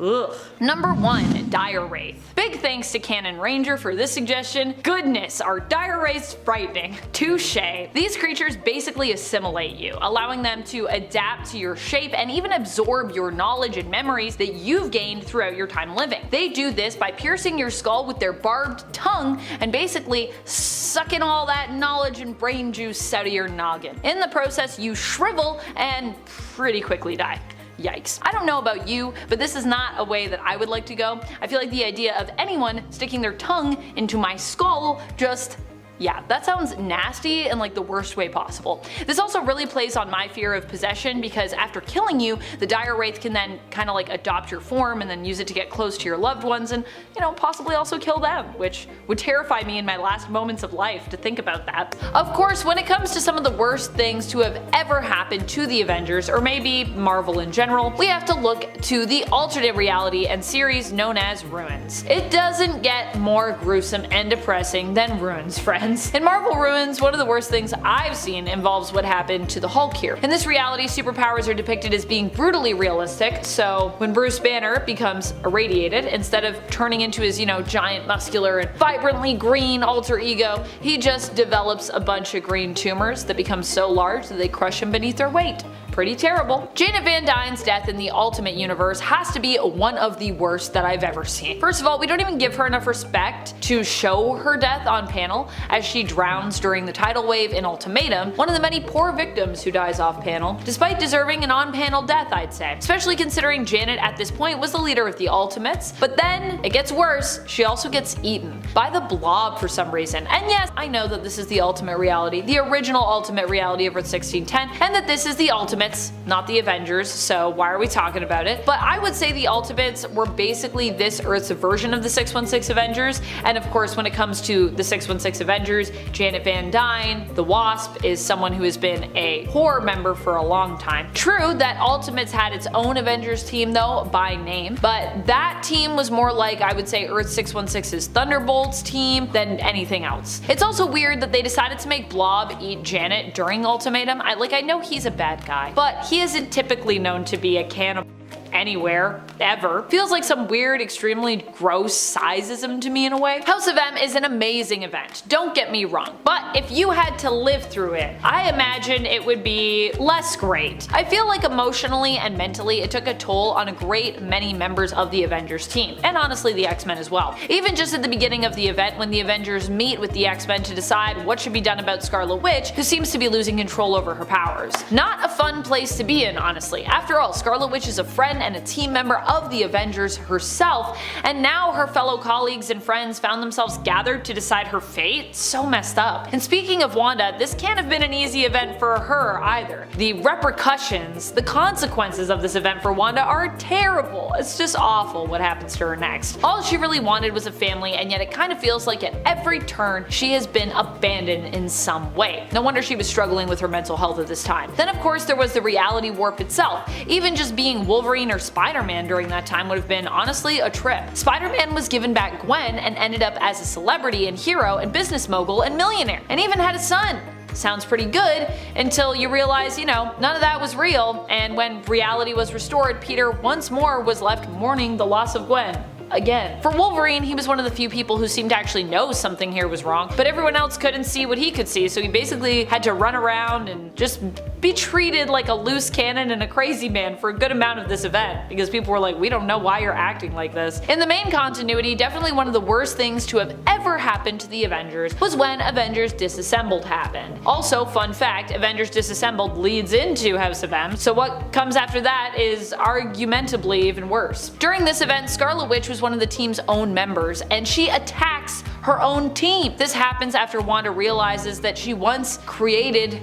Ugh. Number 1. Dire Wraith. Big thanks to Canon Ranger for this suggestion. Goodness, are Dire Wraiths frightening. Touche. These creatures basically assimilate you, allowing them to adapt to your shape and even absorb your knowledge and memories that you've gained throughout your time living. They do this by piercing your skull with their barbed tongue and basically sucking all that knowledge and brain juice out of your noggin. In the process, you shrivel and pretty quickly die. Yikes. I don't know about you, but this is not a way that I would like to go. I feel like the idea of anyone sticking their tongue into my skull just... yeah, that sounds nasty in like the worst way possible. This also really plays on my fear of possession because after killing you, the Dire Wraith can then kind of like adopt your form and then use it to get close to your loved ones and, you know, possibly also kill them, which would terrify me in my last moments of life to think about that. Of course, when it comes to some of the worst things to have ever happened to the Avengers, or maybe Marvel in general, we have to look to the alternate reality and series known as Ruins. It doesn't get more gruesome and depressing than Ruins, friends. In Marvel Ruins, one of the worst things I've seen involves what happened to the Hulk here. In this reality, superpowers are depicted as being brutally realistic, so when Bruce Banner becomes irradiated, instead of turning into his, you know, giant muscular and vibrantly green alter ego, he just develops a bunch of green tumors that become so large that they crush him beneath their weight. Pretty terrible. Janet Van Dyne's death in the Ultimate Universe has to be one of the worst that I've ever seen. First of all, we don't even give her enough respect to show her death on panel, as she drowns during the tidal wave in Ultimatum, one of the many poor victims who dies off panel, despite deserving an on-panel death, I'd say. Especially considering Janet at this point was the leader of the Ultimates, but then it gets worse, she also gets eaten by the Blob for some reason. And yes, I know that this is the Ultimate reality, the original Ultimate reality of Earth 1610, and that this is the Ultimates, not the Avengers, so why are we talking about it? But I would say the Ultimates were basically this Earth's version of the 616 Avengers, and of course when it comes to the 616 Avengers, Janet Van Dyne, the Wasp, is someone who has been a horror member for a long time. True that Ultimates had its own Avengers team though, by name, but that team was more like, I would say, Earth 616's Thunderbolts team than anything else. It's also weird that they decided to make Blob eat Janet during Ultimatum. I know he's a bad guy, but he isn't typically known to be a cannibal anywhere, ever. Feels like some weird, extremely gross sizeism to me in a way. House of M is an amazing event, don't get me wrong, but if you had to live through it, I imagine it would be less great. I feel like emotionally and mentally it took a toll on a great many members of the Avengers team, and honestly the X-Men as well. Even just at the beginning of the event when the Avengers meet with the X-Men to decide what should be done about Scarlet Witch, who seems to be losing control over her powers. Not a fun place to be in, honestly. After all, Scarlet Witch is a friend and a team member of the Avengers herself, and now her fellow colleagues and friends found themselves gathered to decide her fate? So messed up. And speaking of Wanda, this can't have been an easy event for her either. The repercussions, the consequences of this event for Wanda are terrible. It's just awful what happens to her next. All she really wanted was a family, and yet it kind of feels like at every turn she has been abandoned in some way. No wonder she was struggling with her mental health at this time. Then of course there was the reality warp itself. Even just being Wolverine or Spider-Man during that time would have been honestly a trip. Spider-Man was given back Gwen and ended up as a celebrity and hero and business mogul and millionaire, and even had a son. Sounds pretty good until you realize, you know, none of that was real, and when reality was restored, Peter once more was left mourning the loss of Gwen. Again. For Wolverine, he was one of the few people who seemed to actually know something here was wrong, but everyone else couldn't see what he could see, so he basically had to run around and just be treated like a loose cannon and a crazy man for a good amount of this event, because people were like, we don't know why you're acting like this. In the main continuity, definitely one of the worst things to have ever happened to the Avengers was when Avengers Disassembled happened. Also, fun fact, Avengers Disassembled leads into House of M, so what comes after that is argumentably even worse. During this event, Scarlet Witch was one of the team's own members, and she attacks her own team. This happens after Wanda realizes that she once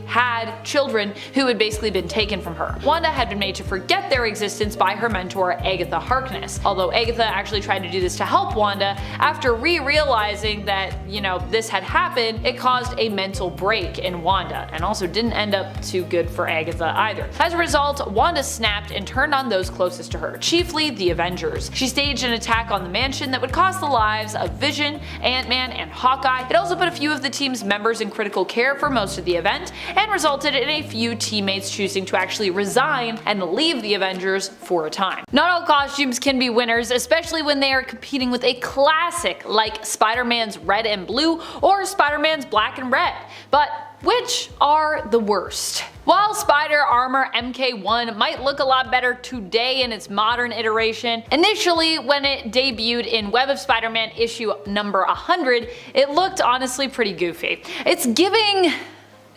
had children who had basically been taken from her. Wanda had been made to forget their existence by her mentor Agatha Harkness, although Agatha actually tried to do this to help Wanda. After realizing that, you know, this had happened, it caused a mental break in Wanda, and also didn't end up too good for Agatha either. As a result, Wanda snapped and turned on those closest to her, chiefly the Avengers. She staged an attack on the mansion that would cost the lives of Vision, Ant-Man, Ant-Man and Hawkeye. It also put a few of the team's members in critical care for most of the event, and resulted in a few teammates choosing to actually resign and leave the Avengers for a time. Not all costumes can be winners, especially when they are competing with a classic like Spider-Man's red and blue or Spider-Man's black and red. But which are the worst? While Spider Armor MK1 might look a lot better today in its modern iteration, initially when it debuted in Web of Spider-Man issue number 100, it looked honestly pretty goofy. It's giving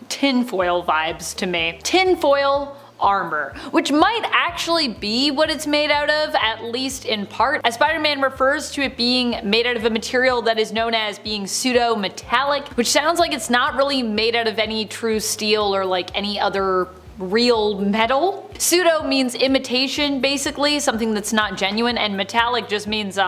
tinfoil vibes to me. Tinfoil armor, which might actually be what it's made out of, at least in part, as Spider-Man refers to it being made out of a material that is known as being pseudo-metallic, which sounds like it's not really made out of any true steel or like any other real metal. Pseudo means imitation, basically, something that's not genuine, and metallic just means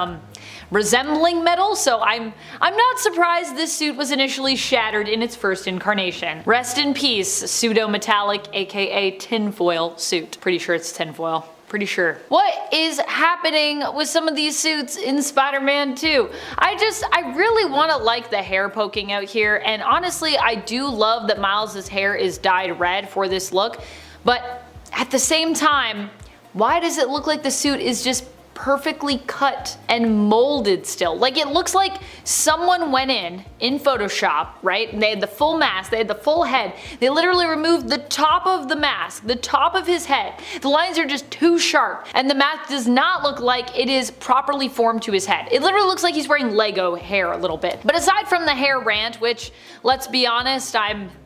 resembling metal, so I'm not surprised this suit was initially shattered in its first incarnation. Rest in peace, pseudo-metallic aka tinfoil suit. Pretty sure it's tinfoil. Pretty sure. What is happening with some of these suits in Spider-Man 2? I really want to like the hair poking out here, and honestly I do love that Miles' hair is dyed red for this look, but at the same time, why does it look like the suit is just perfectly cut and molded still? Like, it looks like someone went in Photoshop, right? And they had the full mask, they had the full head. They literally removed the top of the mask, the top of his head. The lines are just too sharp, and the mask does not look like it is properly formed to his head. It literally looks like he's wearing Lego hair a little bit. But aside from the hair rant, which, let's be honest,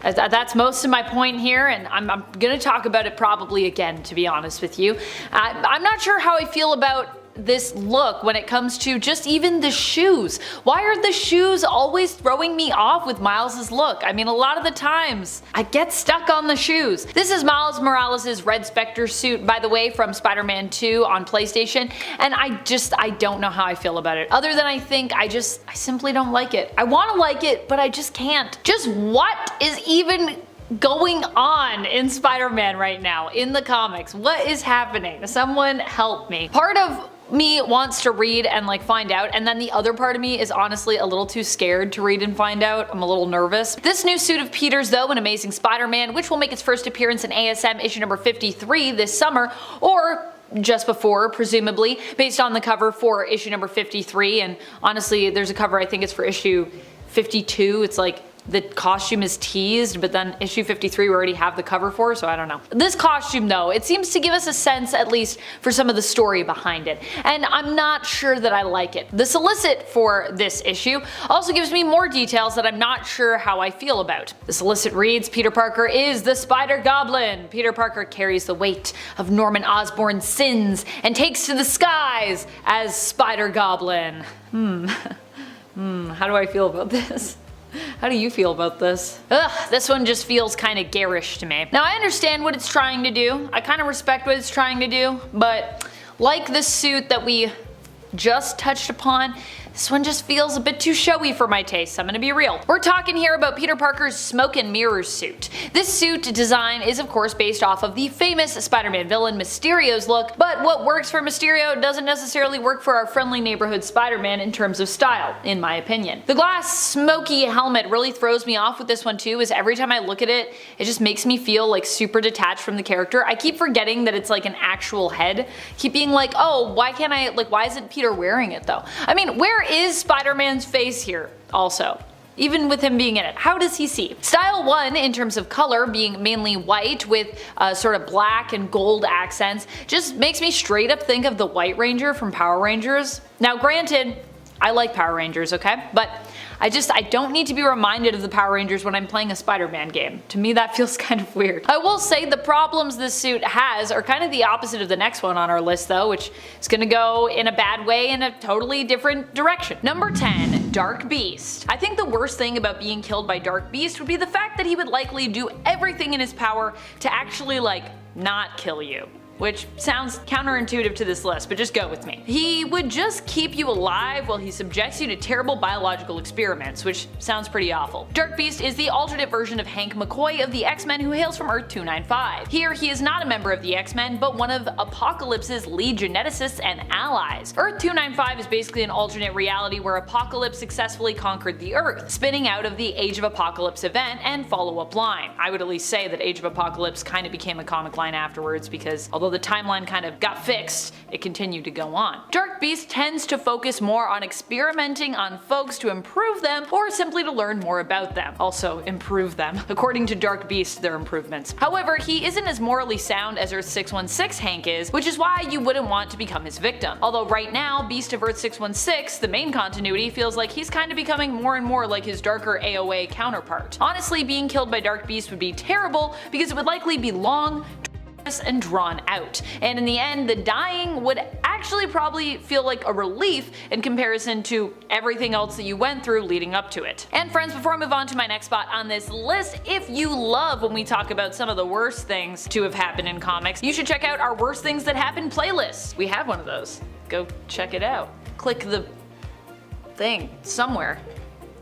that's most of my point here, and I'm gonna talk about it probably again, to be honest with you. I'm not sure how I feel about this look when it comes to just even the shoes. Why are the shoes always throwing me off with Miles' look? I mean, a lot of the times I get stuck on the shoes. This is Miles Morales' Red Spectre suit, by the way, from Spider-Man 2 on PlayStation, and I don't know how I feel about it. Other than I simply don't like it. I want to like it, but I just can't. Just what is even going on in Spider-Man right now in the comics? What is happening? Someone help me. Part of me wants to read and like find out, and then the other part of me is honestly a little too scared to read and find out. I'm a little nervous. This new suit of Peter's, though, in Amazing Spider-Man, which will make its first appearance in ASM issue number 53 this summer, or just before, presumably, based on the cover for issue number 53, and honestly there's a cover, I think it's for issue 52, it's like the costume is teased, but then issue 53 we already have the cover for, so I don't know. This costume, though, it seems to give us a sense, at least, for some of the story behind it, and I'm not sure that I like it. The solicit for this issue also gives me more details that I'm not sure how I feel about. The solicit reads, Peter Parker is the Spider-Goblin. Peter Parker carries the weight of Norman Osborn's sins and takes to the skies as Spider-Goblin. How do I feel about this? How do you feel about this? Ugh, this one just feels kind of garish to me. Now, I understand what it's trying to do. I kind of respect what it's trying to do, but like the suit that we just touched upon, this one just feels a bit too showy for my taste, I'm gonna be real. We're talking here about Peter Parker's smoke and mirrors suit. This suit design is of course based off of the famous Spider-Man villain Mysterio's look, but what works for Mysterio doesn't necessarily work for our friendly neighborhood Spider-Man in terms of style, in my opinion. The glass smoky helmet really throws me off with this one too, as every time I look at it, it just makes me feel like super detached from the character. I keep forgetting that it's like an actual head. Keep being like, oh, why isn't Peter wearing it though? I mean, where is Spider-Man's face here also? Even with him being in it, how does he see? Style 1, in terms of color, being mainly white with sort of black and gold accents, just makes me straight up think of the White Ranger from Power Rangers. Now granted, I like Power Rangers, okay? But I don't need to be reminded of the Power Rangers when I'm playing a Spider-Man game. To me, that feels kind of weird. I will say the problems this suit has are kind of the opposite of the next one on our list though, which is gonna go in a bad way in a totally different direction. Number 10, Dark Beast. I think the worst thing about being killed by Dark Beast would be the fact that he would likely do everything in his power to actually, like, not kill you. which sounds counterintuitive to this list, but just go with me. He would just keep you alive while he subjects you to terrible biological experiments, which sounds pretty awful. Dark Beast is the alternate version of Hank McCoy of the X-Men who hails from Earth 295. Here, he is not a member of the X-Men, but one of Apocalypse's lead geneticists and allies. Earth 295 is basically an alternate reality where Apocalypse successfully conquered the Earth, spinning out of the Age of Apocalypse event and follow-up line. I would at least say that Age of Apocalypse kind of became a comic line afterwards because although the timeline kind of got fixed, it continued to go on. Dark Beast tends to focus more on experimenting on folks to improve them or simply to learn more about them. Also, improve them. According to Dark Beast, they're improvements. However, he isn't as morally sound as Earth 616 Hank is, which is why you wouldn't want to become his victim. Although right now, Beast of Earth 616, the main continuity, feels like he's kind of becoming more and more like his darker AOA counterpart. Honestly, being killed by Dark Beast would be terrible because it would likely be long, and drawn out, and in the end the dying would actually probably feel like a relief in comparison to everything else that you went through leading up to it. And friends, before I move on to my next spot on this list, if you love when we talk about some of the worst things to have happened in comics, you should check out our Worst Things That Happened playlist. We have one of those. Go check it out. Click the thing somewhere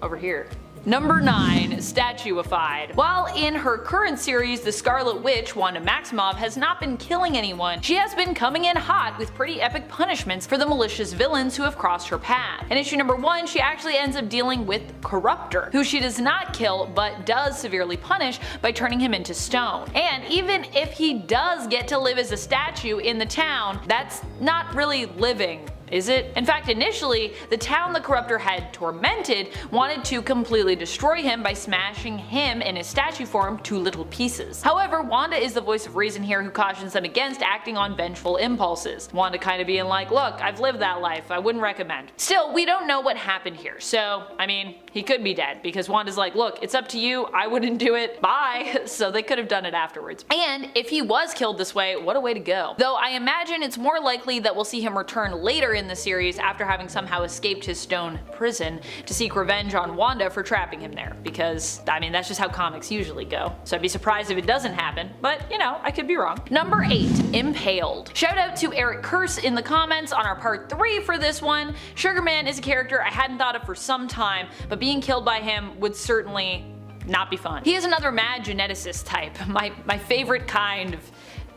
over here. Number 9. Statuified. While in her current series, the Scarlet Witch, Wanda Maximoff, has not been killing anyone, she has been coming in hot with pretty epic punishments for the malicious villains who have crossed her path. In issue number 1, she actually ends up dealing with Corruptor, who she does not kill but does severely punish by turning him into stone. And even if he does get to live as a statue in the town, that's not really living, is it? In fact, initially, the town the Corruptor had tormented wanted to completely destroy him by smashing him in his statue form to little pieces. However, Wanda is the voice of reason here who cautions them against acting on vengeful impulses. Wanda kind of being like, look, I've lived that life, I wouldn't recommend. Still, we don't know what happened here, so, I mean, he could be dead, because Wanda's like, look, it's up to you, I wouldn't do it, bye, so they could have done it afterwards. And if he was killed this way, what a way to go. Though I imagine it's more likely that we'll see him return later in the series after having somehow escaped his stone prison to seek revenge on Wanda for trapping him there, because, I mean, that's just how comics usually go. So I'd be surprised if it doesn't happen, but, you know, I could be wrong. Number 8. Impaled. Shout out to Eric Curse in the comments on our part 3 for this one. Sugarman is a character I hadn't thought of for some time, but being killed by him would certainly not be fun. He is another mad geneticist type, my favorite kind of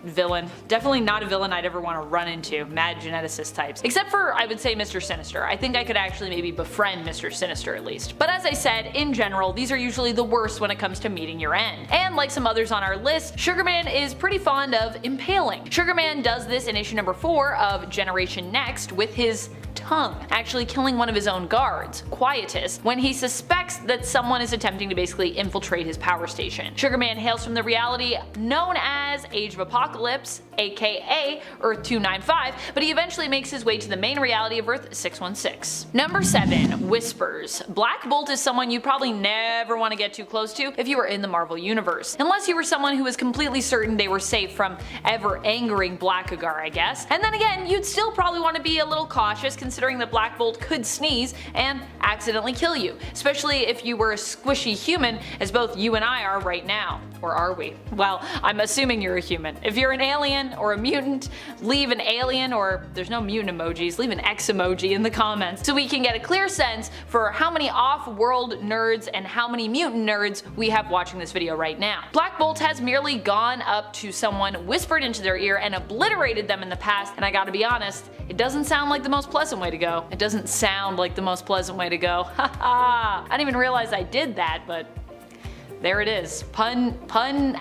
villain. Definitely not a villain I'd ever want to run into, mad geneticist types. Except for, I would say, Mr. Sinister. I think I could actually maybe befriend Mr. Sinister at least. But as I said, in general, these are usually the worst when it comes to meeting your end. And like some others on our list, Sugarman is pretty fond of impaling. Sugarman does this in issue number 4 of Generation Next with his tongue, actually killing one of his own guards, Quietus, when he suspects that someone is attempting to basically infiltrate his power station. Sugarman hails from the reality known as Age of Apocalypse, aka Earth 295, but he eventually makes his way to the main reality of Earth 616. Number 7. Whispers. Black Bolt is someone you probably never want to get too close to if you were in the Marvel Universe, unless you were someone who was completely certain they were safe from ever angering Blackagar, I guess. And then again, you'd still probably want to be a little cautious considering that Black Bolt could sneeze and accidentally kill you, especially if you were a squishy human as both you and I are right now. Or are we? Well, I'm assuming you're a human. If you're an alien or a mutant, leave an alien, or there's no mutant emojis, leave an X emoji in the comments so we can get a clear sense for how many off-world nerds and how many mutant nerds we have watching this video right now. Black Bolt has merely gone up to someone, whispered into their ear, and obliterated them in the past, and I gotta be honest, it doesn't sound like the most pleasant way to go. It doesn't sound like the most pleasant way to go. Haha! I didn't even realize I did that, but there it is. Pun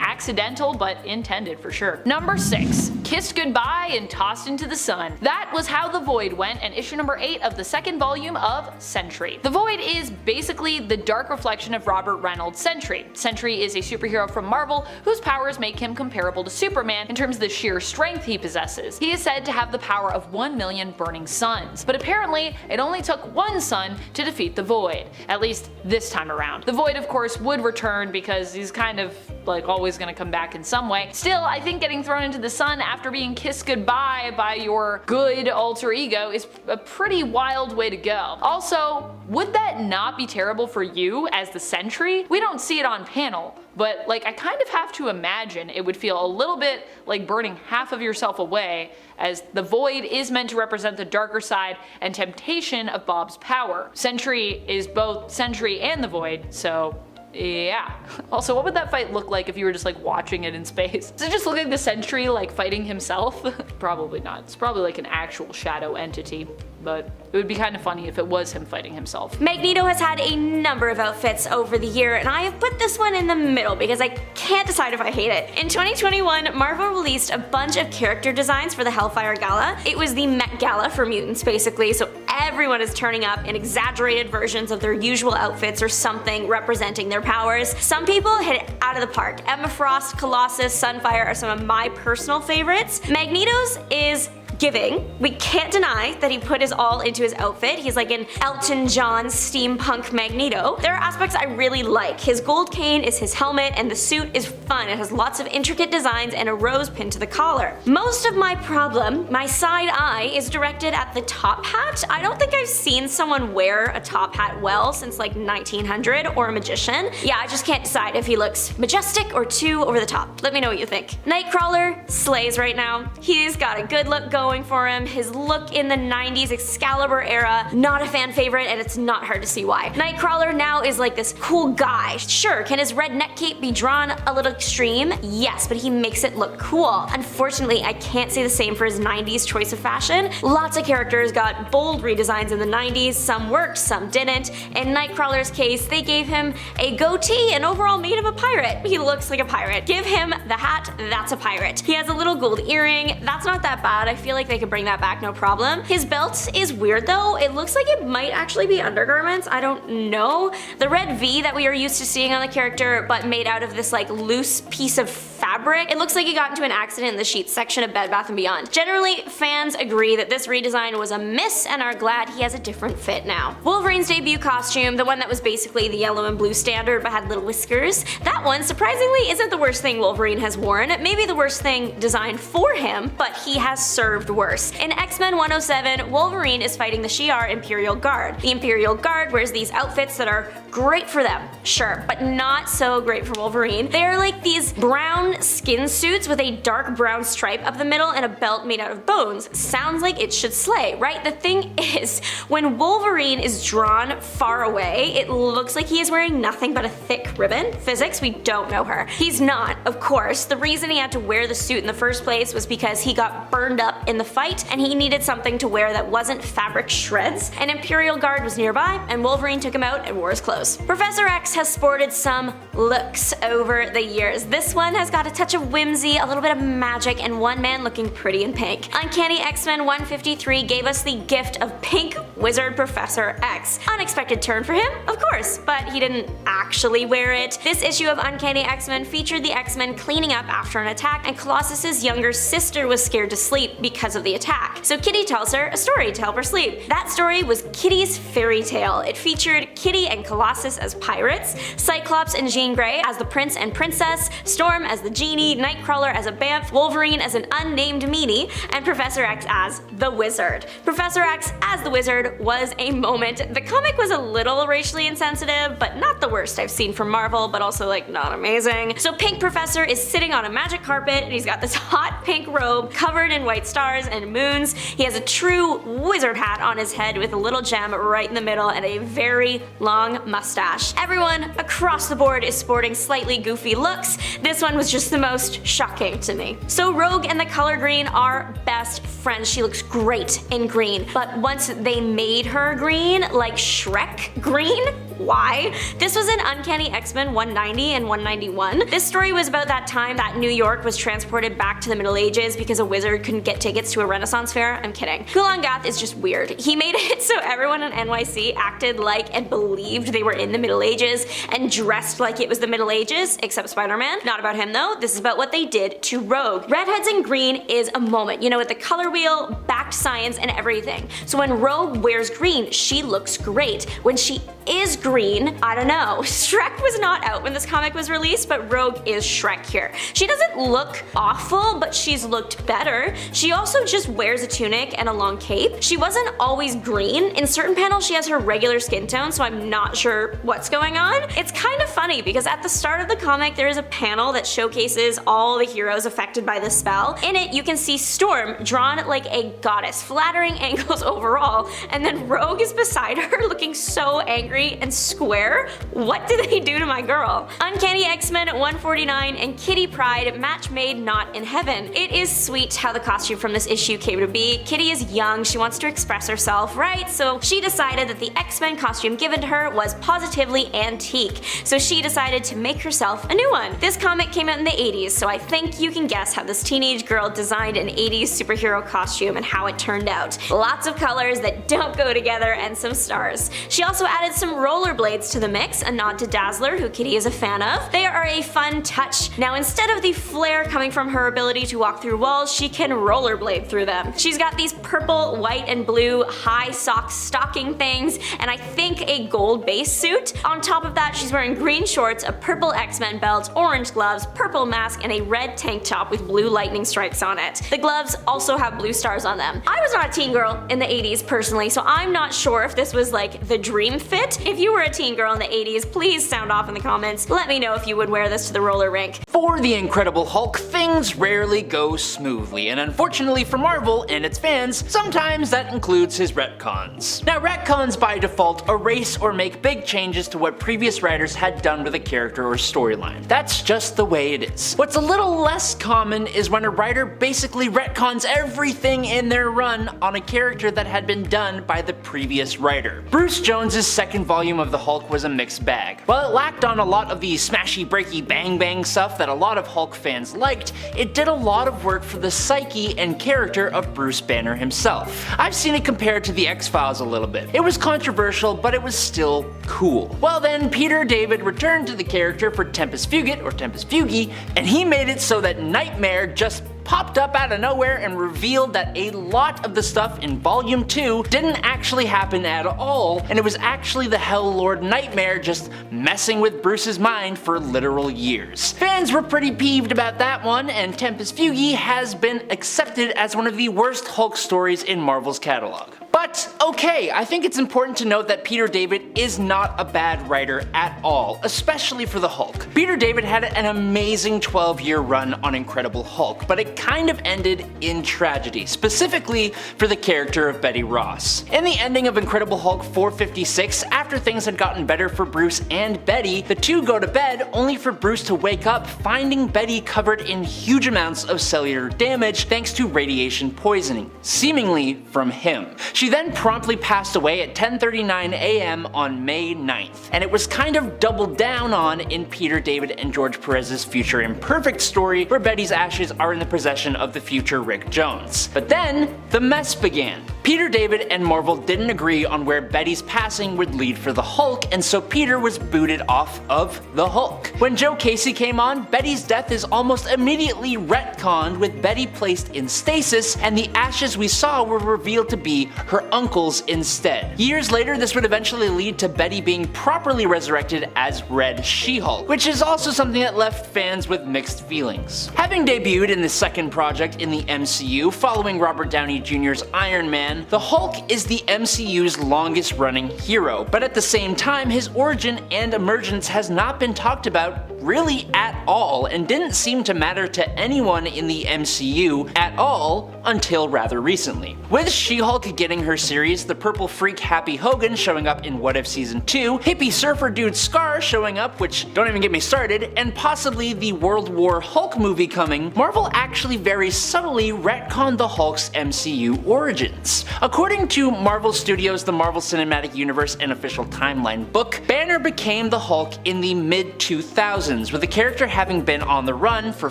accidental, but intended for sure. Number 6. Kissed goodbye and tossed into the sun. That was how The Void went in issue number 8 of the second volume of Sentry. The Void is basically the dark reflection of Robert Reynolds' Sentry. Sentry is a superhero from Marvel whose powers make him comparable to Superman in terms of the sheer strength he possesses. He is said to have the power of 1 million burning suns, but apparently it only took one sun to defeat the Void, at least this time around. The Void of course would return because he's kind of like always gonna come back in some way. Still, I think getting thrown into the sun after being kissed goodbye by your good alter ego is a pretty wild way to go. Also, would that not be terrible for you as the Sentry? We don't see it on panel, but like I kind of have to imagine it would feel a little bit like burning half of yourself away, as the Void is meant to represent the darker side and temptation of Bob's power. Sentry is both Sentry and the Void, so yeah. Also, what would that fight look like if you were just like watching it in space? Does it just look like the Sentry like fighting himself? Probably not. It's probably like an actual shadow entity, but it would be kind of funny if it was him fighting himself. Magneto has had a number of outfits over the year, and I have put this one in the middle because I can't decide if I hate it. In 2021, Marvel released a bunch of character designs for the Hellfire Gala. It was the Met Gala for mutants basically, so everyone is turning up in exaggerated versions of their usual outfits or something representing their powers. Some people hit it out of the park. Emma Frost, Colossus, Sunfire are some of my personal favorites. Magneto's is giving. We can't deny that he put his all into his outfit. He's like an Elton John steampunk Magneto. There are aspects I really like. His gold cane is his helmet, and the suit is fun. It has lots of intricate designs and a rose pinned to the collar. Most of my problem, my side eye, is directed at the top hat. I don't think I've seen someone wear a top hat well since like 1900 or a magician. Yeah, I just can't decide if he looks majestic or too over the top. Let me know what you think. Nightcrawler slays right now. He's got a good look going for him. His look in the 90s Excalibur era, not a fan favorite, and it's not hard to see why. Nightcrawler now is like this cool guy. Sure, can his red neck cape be drawn a little extreme? Yes, but he makes it look cool. Unfortunately, I can't say the same for his 90s choice of fashion. Lots of characters got bold redesigns in the 90s, some worked, some didn't. In Nightcrawler's case, they gave him a goatee and overall made him a pirate. He looks like a pirate. Give him the hat, that's a pirate. He has a little gold earring, that's not that bad. I feel like they could bring that back no problem. His belt is weird though. It looks like it might actually be undergarments. I don't know. The red V that we are used to seeing on the character, but made out of this like loose piece of fabric. It looks like he got into an accident in the sheets section of Bed Bath & Beyond. Generally, fans agree that this redesign was a miss and are glad he has a different fit now. Wolverine's debut costume, the one that was basically the yellow and blue standard but had little whiskers, that one surprisingly isn't the worst thing Wolverine has worn. Maybe the worst thing designed for him, but he has served worse. In X-Men 107, Wolverine is fighting the Shi'ar Imperial Guard. The Imperial Guard wears these outfits that are great for them, sure, but not so great for Wolverine. They are like these brown skin suits with a dark brown stripe up the middle and a belt made out of bones. Sounds like it should slay, right? The thing is, when Wolverine is drawn far away, it looks like he is wearing nothing but a thick ribbon. Physics, we don't know her. He's not, of course. The reason he had to wear the suit in the first place was because he got burned up in the fight and he needed something to wear that wasn't fabric shreds. An Imperial Guard was nearby and Wolverine took him out and wore his clothes. Professor X has sported some looks over the years. This one has got a touch of whimsy, a little bit of magic, and one man looking pretty in pink. Uncanny X-Men 153 gave us the gift of pink wizard Professor X. Unexpected turn for him, of course, but he didn't actually wear it. This issue of Uncanny X-Men featured the X-Men cleaning up after an attack, and Colossus's younger sister was scared to sleep because of the attack. So Kitty tells her a story to help her sleep. That story was Kitty's fairy tale. It featured Kitty and Colossus as pirates, Cyclops and Jean Grey as the prince and princess, Storm as the genie, Nightcrawler as a bamf, Wolverine as an unnamed meanie, and Professor X as the wizard. Professor X as the wizard was a moment. The comic was a little racially insensitive, but not the worst I've seen from Marvel, but also like not amazing. So Pink Professor is sitting on a magic carpet and he's got this hot pink robe covered in white stars and moons. He has a true wizard hat on his head with a little gem right in the middle and a very long mustache. Everyone across the board is sporting slightly goofy looks. This one was just the most shocking to me. So Rogue and the color green are best friends. She looks great in green, but once they made her green, like Shrek green, why? This was in Uncanny X-Men 190 and 191. This story was about that time that New York was transported back to the Middle Ages because a wizard couldn't get tickets to a Renaissance fair. I'm kidding. Kulan Gath is just weird. He made it so everyone in NYC acted like and believed they were in the Middle Ages and dressed like it was the Middle Ages, except Spider-Man. Not about him though. This is about what they did to Rogue. Redheads in green is a moment, you know, with the color wheel, backed science, and everything. So when Rogue wears green, she looks great. When she is green? I don't know. Shrek was not out when this comic was released, but Rogue is Shrek here. She doesn't look awful, but she's looked better. She also just wears a tunic and a long cape. She wasn't always green. In certain panels she has her regular skin tone, so I'm not sure what's going on. It's kind of funny because at the start of the comic there is a panel that showcases all the heroes affected by this spell. In it you can see Storm drawn like a goddess, flattering angles overall, and then Rogue is beside her looking so angry and square. What did they do to my girl? Uncanny X-Men 149 and Kitty Pryde, match made not in heaven. It is sweet how the costume from this issue came to be. Kitty is young, she wants to express herself, right? So she decided that the X-Men costume given to her was positively antique, so she decided to make herself a new one. This comic came out in the 80s, so I think you can guess how this teenage girl designed an 80s superhero costume and how it turned out. Lots of colors that don't go together and some stars. She also added some rollerblades to the mix, a nod to Dazzler, who Kitty is a fan of. They are a fun touch. Now instead of the flare coming from her ability to walk through walls, she can rollerblade through them. She's got these purple, white, and blue high sock stocking things, and I think a gold base suit. On top of that, she's wearing green shorts, a purple X-Men belt, orange gloves, purple mask, and a red tank top with blue lightning strikes on it. The gloves also have blue stars on them. I was not a teen girl in the 80s personally, so I'm not sure if this was like the dream fit. If you were a teen girl in the 80s, please sound off in the comments. Let me know if you would wear this to the roller rink. For the Incredible Hulk, things rarely go smoothly, and unfortunately for Marvel and its fans, sometimes that includes his retcons. Now, retcons by default erase or make big changes to what previous writers had done with a character or storyline. That's just the way it is. What's a little less common is when a writer basically retcons everything in their run on a character that had been done by the previous writer. Bruce Jones's second volume of the Hulk was a mixed bag. While it lacked on a lot of the smashy breaky bang bang stuff that a lot of Hulk fans liked, it did a lot of work for the psyche and character of Bruce Banner himself. I've seen it compared to the X-Files a little bit. It was controversial, but it was still cool. Well then, Peter David returned to the character for Tempus Fugit, or Tempus Fugi, and he made it so that Nightmare just popped up out of nowhere and revealed that a lot of the stuff in Volume 2 didn't actually happen at all, and it was actually the Hell Lord Nightmare just messing with Bruce's mind for literal years. Fans were pretty peeved about that one, and Tempus Fugi has been accepted as one of the worst Hulk stories in Marvel's catalog. But okay, I think it's important to note that Peter David is not a bad writer at all, especially for the Hulk. Peter David had an amazing 12-year run on Incredible Hulk, but it kind of ended in tragedy, specifically for the character of Betty Ross. In the ending of Incredible Hulk 456, after things had gotten better for Bruce and Betty, the two go to bed only for Bruce to wake up finding Betty covered in huge amounts of cellular damage thanks to radiation poisoning, seemingly from him. She then promptly passed away at 10:39 a.m. on May 9th, and it was kind of doubled down on in Peter David and George Perez's Future Imperfect story, where Betty's ashes are in the possession of the future Rick Jones. But then, the mess began. Peter David and Marvel didn't agree on where Betty's passing would lead for the Hulk, and so Peter was booted off of the Hulk. When Joe Casey came on, Betty's death is almost immediately retconned, with Betty placed in stasis, and the ashes we saw were revealed to be her uncle's instead. Years later, this would eventually lead to Betty being properly resurrected as Red She-Hulk, which is also something that left fans with mixed feelings. Having debuted in the second project in the MCU following Robert Downey Jr.'s Iron Man, the Hulk is the MCU's longest running hero, but at the same time his origin and emergence has not been talked about really at all, and didn't seem to matter to anyone in the MCU at all until rather recently. With She-Hulk getting her series, the purple freak Happy Hogan showing up in What If Season 2, hippie surfer dude Scar showing up, which don't even get me started, and possibly the World War Hulk movie coming, Marvel actually very subtly retconned the Hulk's MCU origins. According to Marvel Studios' The Marvel Cinematic Universe and Official Timeline book, Banner became the Hulk in the mid-2000s, with the character having been on the run for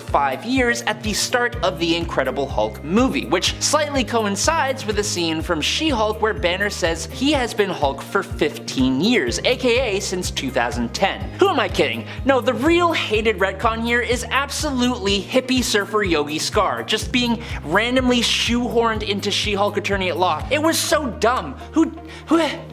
5 years at the start of the Incredible Hulk movie, which slightly coincides with a scene from She-Hulk where Banner says he has been Hulk for 15 years, aka since 2010. Who am I kidding? No, the real hated retcon here is absolutely hippie surfer Yogi Scar, just being randomly shoehorned into She-Hulk Attorney at Law law. It was so dumb.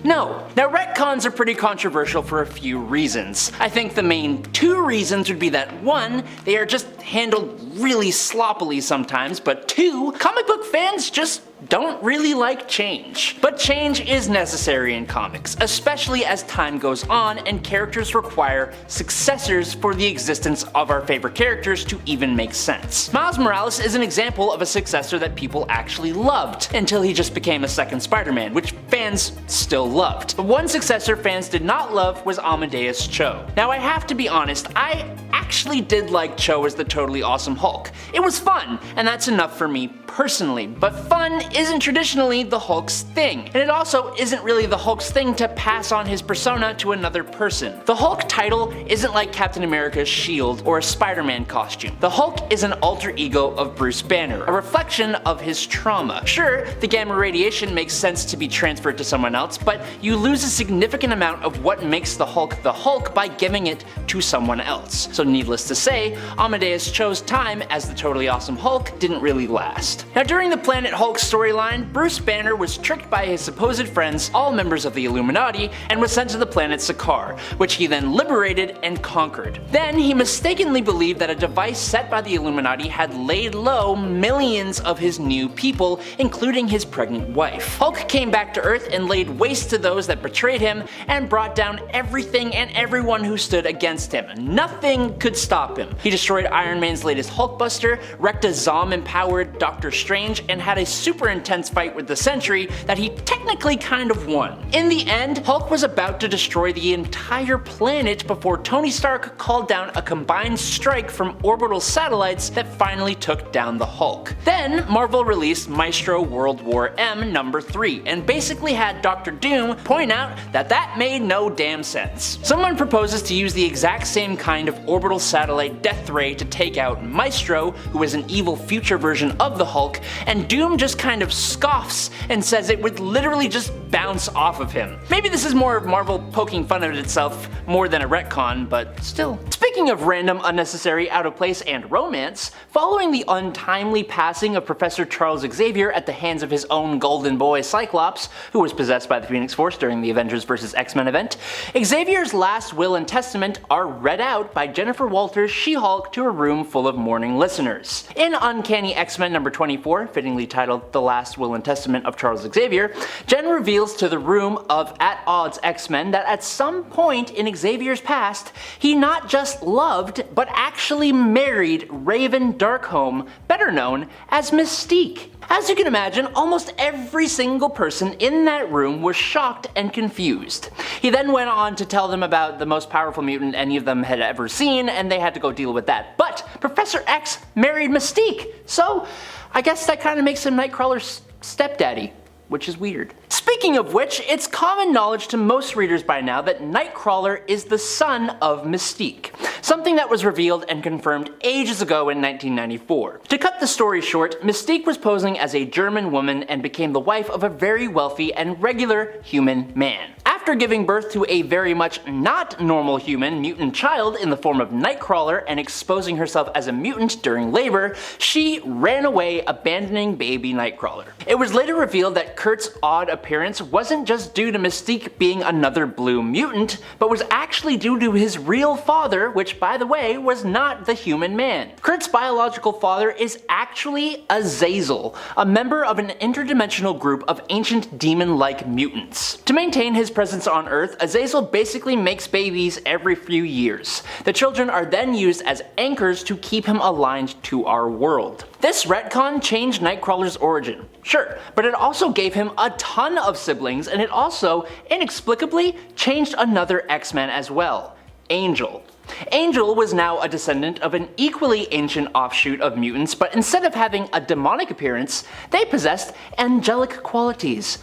No. Now retcons are pretty controversial for a few reasons. I think the main two reasons would be that 1, they are just handled really sloppily sometimes, but 2, comic book fans just don't really like change. But change is necessary in comics, especially as time goes on and characters require successors for the existence of our favorite characters to even make sense. Miles Morales is an example of a successor that people actually loved, until he just became a second Spider-Man, which fans still loved. But one successor fans did not love was Amadeus Cho. Now I have to be honest, I actually did like Cho as the totally awesome Hulk. It was fun, and that's enough for me personally, but fun isn't traditionally the Hulk's thing, and it also isn't really the Hulk's thing to pass on his persona to another person. The Hulk title isn't like Captain America's shield or a Spider-Man costume. The Hulk is an alter ego of Bruce Banner, a reflection of his trauma. Sure, the gamma radiation makes sense to be transferred to someone else, but you lose a significant amount of what makes the Hulk by giving it to someone else. So needless to say, Amadeus Cho's time as the totally awesome Hulk didn't really last. Now during the Planet Hulk storyline, Bruce Banner was tricked by his supposed friends, all members of the Illuminati, and was sent to the planet Sakaar, which he then liberated and conquered. Then he mistakenly believed that a device set by the Illuminati had laid low millions of his new people, including his pregnant wife. Hulk came back to Earth and laid waste to those that betrayed him, and brought down everything and everyone who stood against him. Nothing could stop him. He destroyed Iron Man's latest Hulkbuster, wrecked a Zom-empowered Doctor Strange, and had a super intense fight with the Sentry that he technically kind of won. In the end, Hulk was about to destroy the entire planet before Tony Stark called down a combined strike from orbital satellites that finally took down the Hulk. Then Marvel released Maestro World War M number 3 and basically had Dr. Doom point out that made no damn sense. Someone proposes to use the exact same kind of orbital satellite death ray to take out Maestro, who is an evil future version of the Hulk, and Doom just kind of scoffs and says it would literally just bounce off of him. Maybe this is more of Marvel poking fun at itself more than a retcon, but still. Speaking of random, unnecessary, out of place, and romance, following the untimely passing of Professor Charles Xavier at the hands of his own golden boy Cyclops, who was possessed by the Phoenix Force during the Avengers vs. X-Men event, Xavier's last will and testament are read out by Jennifer Walters' She-Hulk to a room full of mourning listeners. In Uncanny X-Men number 24, fittingly titled The Last Will and Testament of Charles Xavier, Jen reveals to the room of At Odds X-Men that at some point in Xavier's past, he not just loved, but actually married Raven Darkholme, better known as Mystique. As you can imagine, almost every single person in that room was shocked and confused. He then went on to tell them about the most powerful mutant any of them had ever seen, and they had to go deal with that. But Professor X married Mystique, so I guess that kind of makes him Nightcrawler's stepdaddy, which is weird. Speaking of which, it's common knowledge to most readers by now that Nightcrawler is the son of Mystique, something that was revealed and confirmed ages ago in 1994. To cut the story short, Mystique was posing as a German woman and became the wife of a very wealthy and regular human man. After giving birth to a very much not normal human mutant child in the form of Nightcrawler and exposing herself as a mutant during labor, she ran away, abandoning baby Nightcrawler. It was later revealed that Kurt's odd appearance wasn't just due to Mystique being another blue mutant, but was actually due to his real father, which by the way was not the human man. Kurt's biological father is actually Azazel, a member of an interdimensional group of ancient demon-like mutants. To maintain his presence on Earth, Azazel basically makes babies every few years. The children are then used as anchors to keep him aligned to our world. This retcon changed Nightcrawler's origin, sure, but it also gave him a ton of siblings, and it also, inexplicably, changed another X-Men as well, Angel. Angel was now a descendant of an equally ancient offshoot of mutants, but instead of having a demonic appearance, they possessed angelic qualities.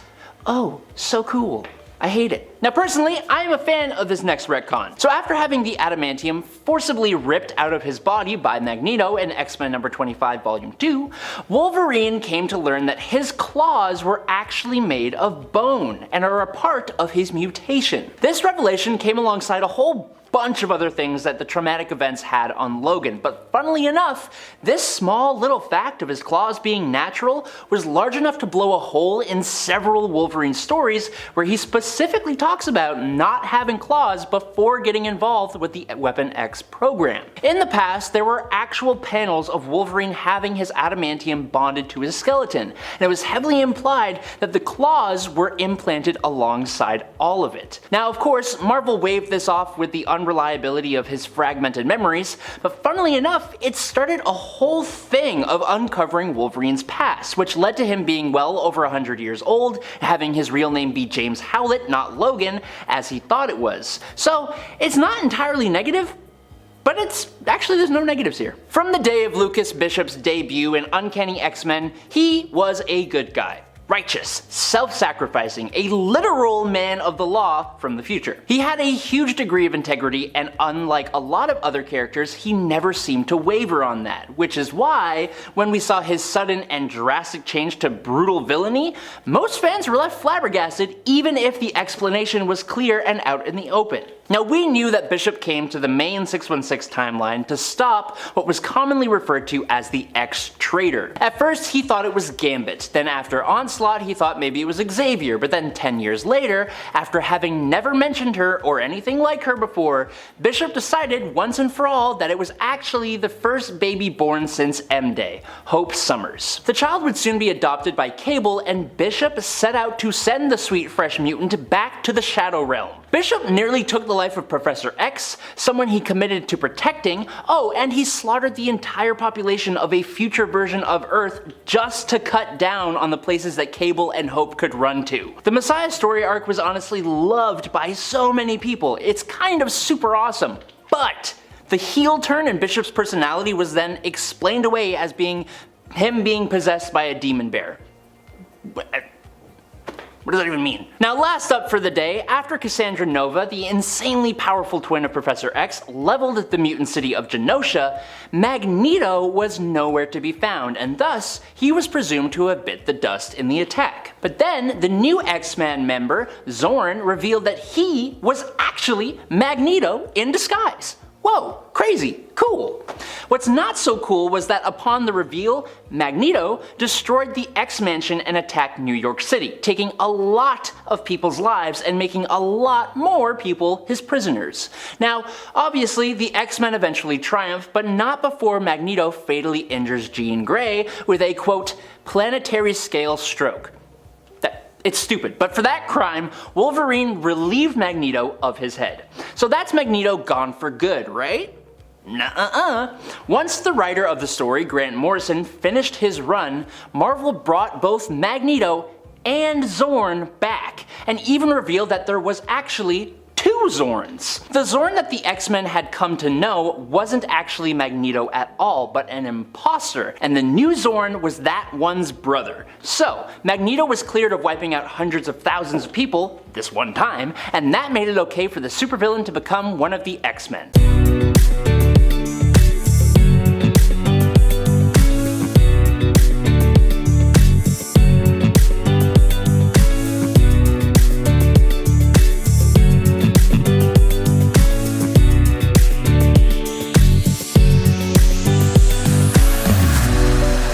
Oh, so cool. I hate it. Now personally, I am a fan of this next retcon. So after having the adamantium forcibly ripped out of his body by Magneto in X-Men number 25 volume 2, Wolverine came to learn that his claws were actually made of bone and are a part of his mutation. This revelation came alongside a whole bunch of other things that the traumatic events had on Logan, but funnily enough, this small little fact of his claws being natural was large enough to blow a hole in several Wolverine stories where he specifically talks about not having claws before getting involved with the Weapon X program. In the past, there were actual panels of Wolverine having his adamantium bonded to his skeleton, and it was heavily implied that the claws were implanted alongside all of it. Now, of course, Marvel waved this off with the unreliability of his fragmented memories, but funnily enough, it started a whole thing of uncovering Wolverine's past, which led to him being well over 100 years old, having his real name be James Howlett, not Logan, as he thought it was. So, it's not entirely negative, but there's no negatives here. From the day of Lucas Bishop's debut in Uncanny X-Men, he was a good guy. Righteous, self-sacrificing, a literal man of the law from the future. He had a huge degree of integrity, and unlike a lot of other characters, he never seemed to waver on that, which is why, when we saw his sudden and drastic change to brutal villainy, most fans were left flabbergasted even if the explanation was clear and out in the open. Now, we knew that Bishop came to the main 616 timeline to stop what was commonly referred to as the X-Traitor. At first, he thought it was Gambit, then after Onslaught, he thought maybe it was Xavier, but then 10 years later, after having never mentioned her or anything like her before, Bishop decided once and for all that it was actually the first baby born since M-Day, Hope Summers. The child would soon be adopted by Cable, and Bishop set out to send the sweet fresh mutant back to the Shadow Realm. Bishop nearly took the life of Professor X, someone he committed to protecting, and he slaughtered the entire population of a future version of Earth just to cut down on the places that Cable and Hope could run to. The Messiah story arc was honestly loved by so many people, it's kind of super awesome, but the heel turn in Bishop's personality was then explained away as being him being possessed by a demon bear. What does that even mean? Now, last up for the day, after Cassandra Nova, the insanely powerful twin of Professor X, leveled the mutant city of Genosha, Magneto was nowhere to be found, and thus, he was presumed to have bit the dust in the attack. But then, the new X-Men member, Zorn, revealed that he was actually Magneto in disguise. Whoa, crazy, cool. What's not so cool was that upon the reveal, Magneto destroyed the X-Mansion and attacked New York City, taking a lot of people's lives and making a lot more people his prisoners. Now, obviously, the X-Men eventually triumph, but not before Magneto fatally injures Jean Grey with a, quote, planetary scale stroke. It's stupid, but for that crime, Wolverine relieved Magneto of his head. So that's Magneto gone for good, right? Nuh-uh-uh. Once the writer of the story, Grant Morrison, finished his run, Marvel brought both Magneto and Zorn back, and even revealed that there was actually two Zorns. The Zorn that the X-Men had come to know wasn't actually Magneto at all, but an impostor, and the new Zorn was that one's brother. So, Magneto was cleared of wiping out hundreds of thousands of people, this one time, and that made it okay for the supervillain to become one of the X-Men.